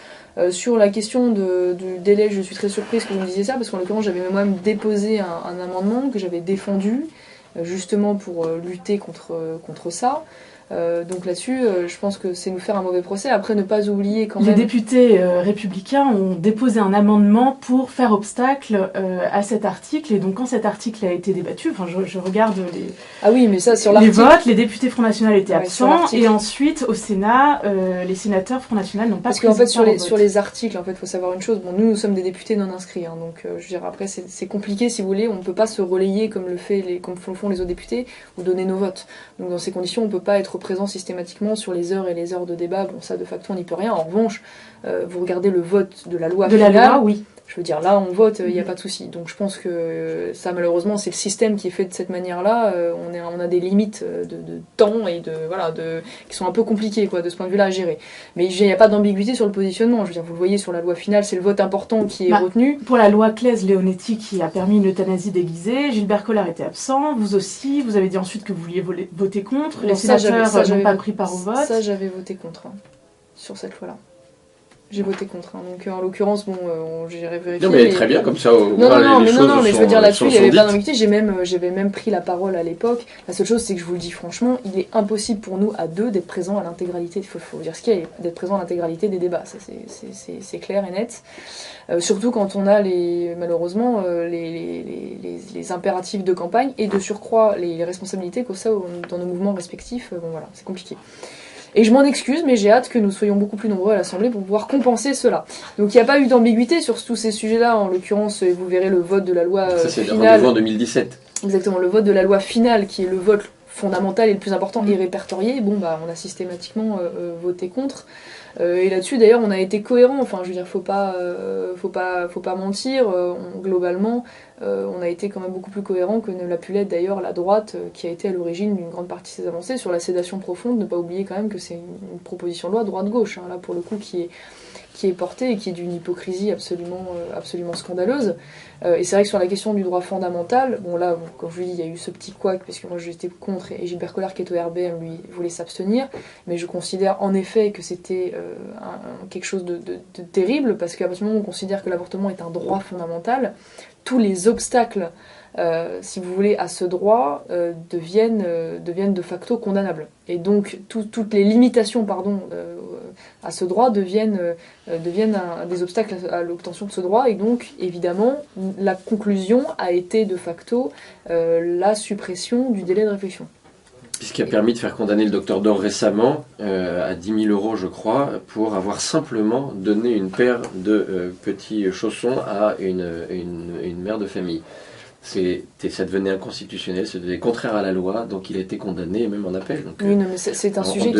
Sur la question du délai, je suis très surprise que vous me disiez ça, parce qu'en l'occurrence, j'avais moi-même déposé un amendement que j'avais défendu, justement pour lutter contre ça. Donc là-dessus, je pense que c'est nous faire un mauvais procès. Après, ne pas oublier quand Les même... députés républicains ont déposé un amendement pour faire obstacle à cet article. Et donc, quand cet article a été débattu, enfin, je regarde Ah oui, mais ça, sur les l'article... votes, les députés Front National étaient Ouais, sur absents. l'article. Et ensuite, au Sénat, les sénateurs Front National n'ont pas Parce pris qu'en fait, sur part au vote. les articles, en fait, faut savoir une chose. Bon, nous sommes des députés non inscrits, hein, donc je veux dire, après, c'est compliqué, si vous voulez. On ne peut pas se relayer comme le font les autres députés ou donner nos votes. Donc, dans ces conditions, on ne peut pas être présent systématiquement sur les heures et les heures de débat. Bon, ça, de facto, on n'y peut rien. En revanche, vous regardez le vote de la loi De finale. la loi, oui. Je veux dire, là, on vote, il n'y a pas de souci. Donc, je pense que ça, malheureusement, c'est le système qui est fait de cette manière-là. On a des limites de temps et qui sont un peu compliquées, quoi, de ce point de vue-là, à gérer. Mais il n'y a pas d'ambiguïté sur le positionnement. Je veux dire, vous le voyez sur la loi finale, c'est le vote important qui est retenu. Pour la loi Claes-Leonetti qui a permis une euthanasie déguisée, Gilbert Collard était absent, vous aussi, vous avez dit ensuite que vous vouliez voter contre, les Non, ça, sénateurs j'avais n'ont pas pris part au vote. Ça, j'avais voté contre, hein, sur cette loi-là. J'ai voté contre. Hein. Donc, en l'occurrence, bon, j'irai vérifier. Non, mais très bien, comme ça, au moins, Non, les mais choses je veux dire, là-dessus, il y sont avait pas dites. d'ambiguïté. J'avais même pris la parole à l'époque. La seule chose, c'est que je vous le dis franchement, il est impossible pour nous, à deux, d'être présents à l'intégralité. Il faut dire ce qu'il y a, d'être présent à l'intégralité des débats. Ça, c'est clair et net. Surtout quand on a, malheureusement, les impératifs de campagne et de surcroît les responsabilités qu'au sein dans nos mouvements respectifs. Bon, voilà, c'est compliqué. Et je m'en excuse, mais j'ai hâte que nous soyons beaucoup plus nombreux à l'Assemblée pour pouvoir compenser cela. Donc il n'y a pas eu d'ambiguïté sur tous ces sujets-là. En l'occurrence, vous verrez le vote de la loi Ça, c'est le finale. rendez-vous en 2017. Exactement, le vote de la loi finale, qui est le vote fondamental et le plus important, est répertorié. Bon, bah, on a systématiquement voté contre. Et là-dessus, d'ailleurs, on a été cohérent. Enfin, je veux dire, faut pas mentir. Globalement, on a été quand même beaucoup plus cohérent que ne l'a pu l'être d'ailleurs la droite, qui a été à l'origine d'une grande partie de ces avancées. Sur la sédation profonde, ne pas oublier quand même que c'est une proposition de loi droite-gauche, hein, là pour le coup, qui est portée et qui est d'une hypocrisie absolument scandaleuse. Et c'est vrai que sur la question du droit fondamental, bon là, comme je vous dis, il y a eu ce petit couac, parce que moi j'étais contre, et Gilbert Collard qui est au RBM, lui, voulait s'abstenir, mais je considère en effet que c'était quelque chose de terrible, parce qu'à partir du moment où on considère que l'avortement est un droit fondamental, tous les obstacles, si vous voulez, à ce droit deviennent de facto condamnables. Et donc toutes les limitations à ce droit deviennent des obstacles à l'obtention de ce droit. Et donc, évidemment, la conclusion a été de facto la suppression du délai de réflexion. Ce qui a permis de faire condamner le docteur Dor récemment à 10 000 € je crois, pour avoir simplement donné une paire de petits chaussons à une mère de famille. ça devenait inconstitutionnel, ça devenait contraire à la loi, donc il a été condamné, même en appel. Donc, Oui, non, mais c'est un sujet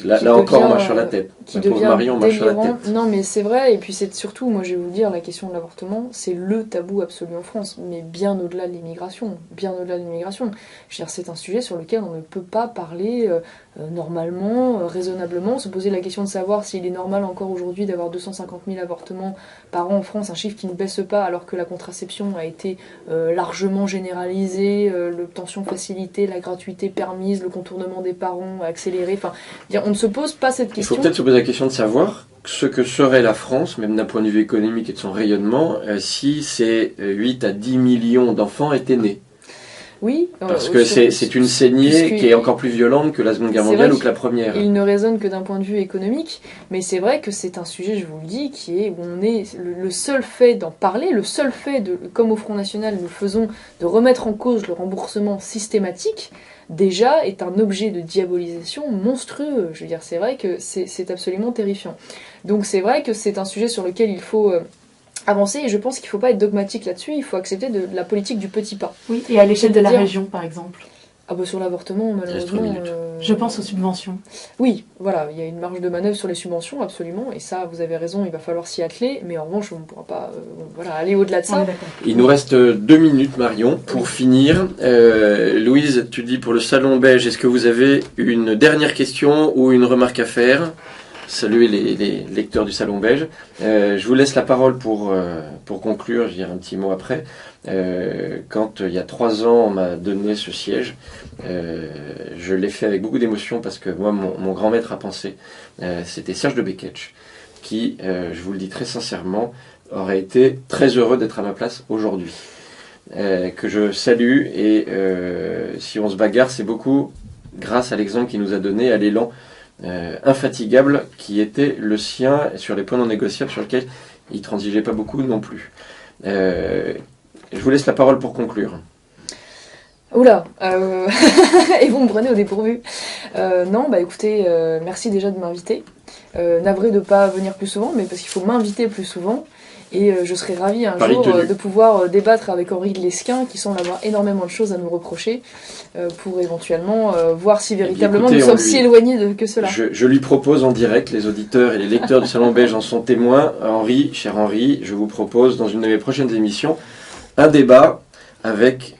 là encore, on marche sur la tête. qui Ma pauvre devient Marion, on marche sur la délirant. tête. Non, mais c'est vrai, et puis c'est surtout, moi je vais vous le dire, la question de l'avortement, c'est le tabou absolu en France, mais bien au-delà de l'immigration, bien au-delà de l'immigration. Je veux dire, c'est un sujet sur lequel on ne peut pas parler normalement, raisonnablement, se poser la question de savoir s'il est normal encore aujourd'hui d'avoir 250 000 avortements par an en France, un chiffre qui ne baisse pas alors que la contraception a été largement généralisée, l'obtention facilitée, la gratuité permise, le contournement des parents accéléré, enfin, on ne se pose pas cette Il question. faut peut-être se poser la question de savoir ce que serait la France, même d'un point de vue économique et de son rayonnement, si ces 8 à 10 millions d'enfants étaient nés. Oui, Parce que c'est une saignée qui est encore plus violente que la Seconde Guerre mondiale ou que la Première. Il ne raisonne que d'un point de vue économique, mais c'est vrai que c'est un sujet, je vous le dis, qui est où on est le seul fait d'en parler, le seul fait de, comme au Front National nous faisons, de remettre en cause le remboursement systématique, déjà est un objet de diabolisation monstrueux. Je veux dire, c'est vrai que c'est absolument terrifiant. Donc c'est vrai que c'est un sujet sur lequel il faut avancer, et je pense qu'il ne faut pas être dogmatique là-dessus, il faut accepter de la politique du petit pas. Oui, et à l'échelle de la C'est-à-dire- région, par exemple. Ah bah sur l'avortement, malheureusement... minutes. Je pense aux subventions. Oui, voilà, il y a une marge de manœuvre sur les subventions, absolument, et ça, vous avez raison, il va falloir s'y atteler, mais en revanche, on ne pourra pas voilà, aller au-delà de On ça. est d'accord. Il nous reste 2 minutes, Marion, pour finir. Louise, tu dis pour le Salon Beige, est-ce que vous avez une dernière question ou une remarque à faire ? Saluez les lecteurs du Salon Beige. Je vous laisse la parole pour conclure, je dirai un petit mot après. Quand il y a 3 ans, on m'a donné ce siège, je l'ai fait avec beaucoup d'émotion parce que moi, mon grand maître à penser, c'était Serge de Beketch, qui, je vous le dis très sincèrement, aurait été très heureux d'être à ma place aujourd'hui. Que je salue, et si on se bagarre, c'est beaucoup grâce à l'exemple qu'il nous a donné, à l'élan infatigable qui était le sien sur les points non négociables sur lesquels il transigeait pas beaucoup non plus. Je vous laisse la parole pour conclure. Oula, et vous me prenez au dépourvu. Non, bah écoutez, merci déjà de m'inviter. Navré de ne pas venir plus souvent, mais parce qu'il faut m'inviter plus souvent. Et je serais ravie un Paris jour tenu. de pouvoir débattre avec Henri de Lesquen, qui semble avoir énormément de choses à nous reprocher, pour éventuellement voir si véritablement écoutez, nous sommes si éloignés que cela. Je lui propose en direct, les auditeurs et les lecteurs du Salon Beige en sont témoins. Henri, cher Henri, je vous propose dans une de mes prochaines émissions un débat avec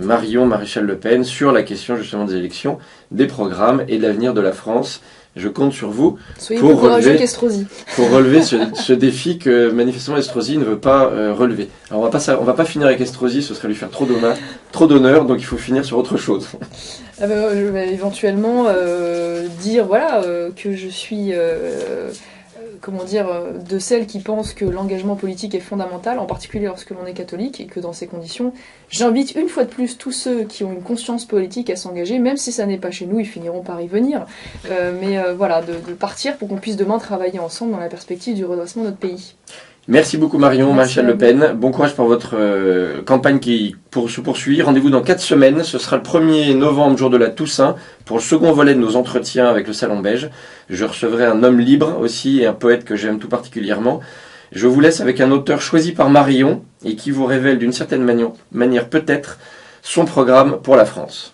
Marion Maréchal Le Pen sur la question justement des élections, des programmes et de l'avenir de la France. Je compte sur vous Soyez pour plus courageux relever- qu'Estrosi. pour relever ce défi que manifestement Estrosi ne veut pas relever. Alors on va pas finir avec Estrosi, ce serait lui faire trop d'honneur, donc il faut finir sur autre chose. Je vais éventuellement dire voilà, que je suis de celles qui pensent que l'engagement politique est fondamental, en particulier lorsque l'on est catholique, et que dans ces conditions, j'invite une fois de plus tous ceux qui ont une conscience politique à s'engager, même si ça n'est pas chez nous, ils finiront par y venir, voilà, de partir pour qu'on puisse demain travailler ensemble dans la perspective du redressement de notre pays. Merci beaucoup Marion Merci Maréchal à Le vous. Pen. Bon courage pour votre campagne qui se poursuit. Rendez-vous dans 4 semaines. Ce sera le 1er novembre, jour de la Toussaint, pour le second volet de nos entretiens avec le Salon Beige. Je recevrai un homme libre aussi et un poète que j'aime tout particulièrement. Je vous laisse avec un auteur choisi par Marion et qui vous révèle d'une certaine manière peut-être son programme pour la France.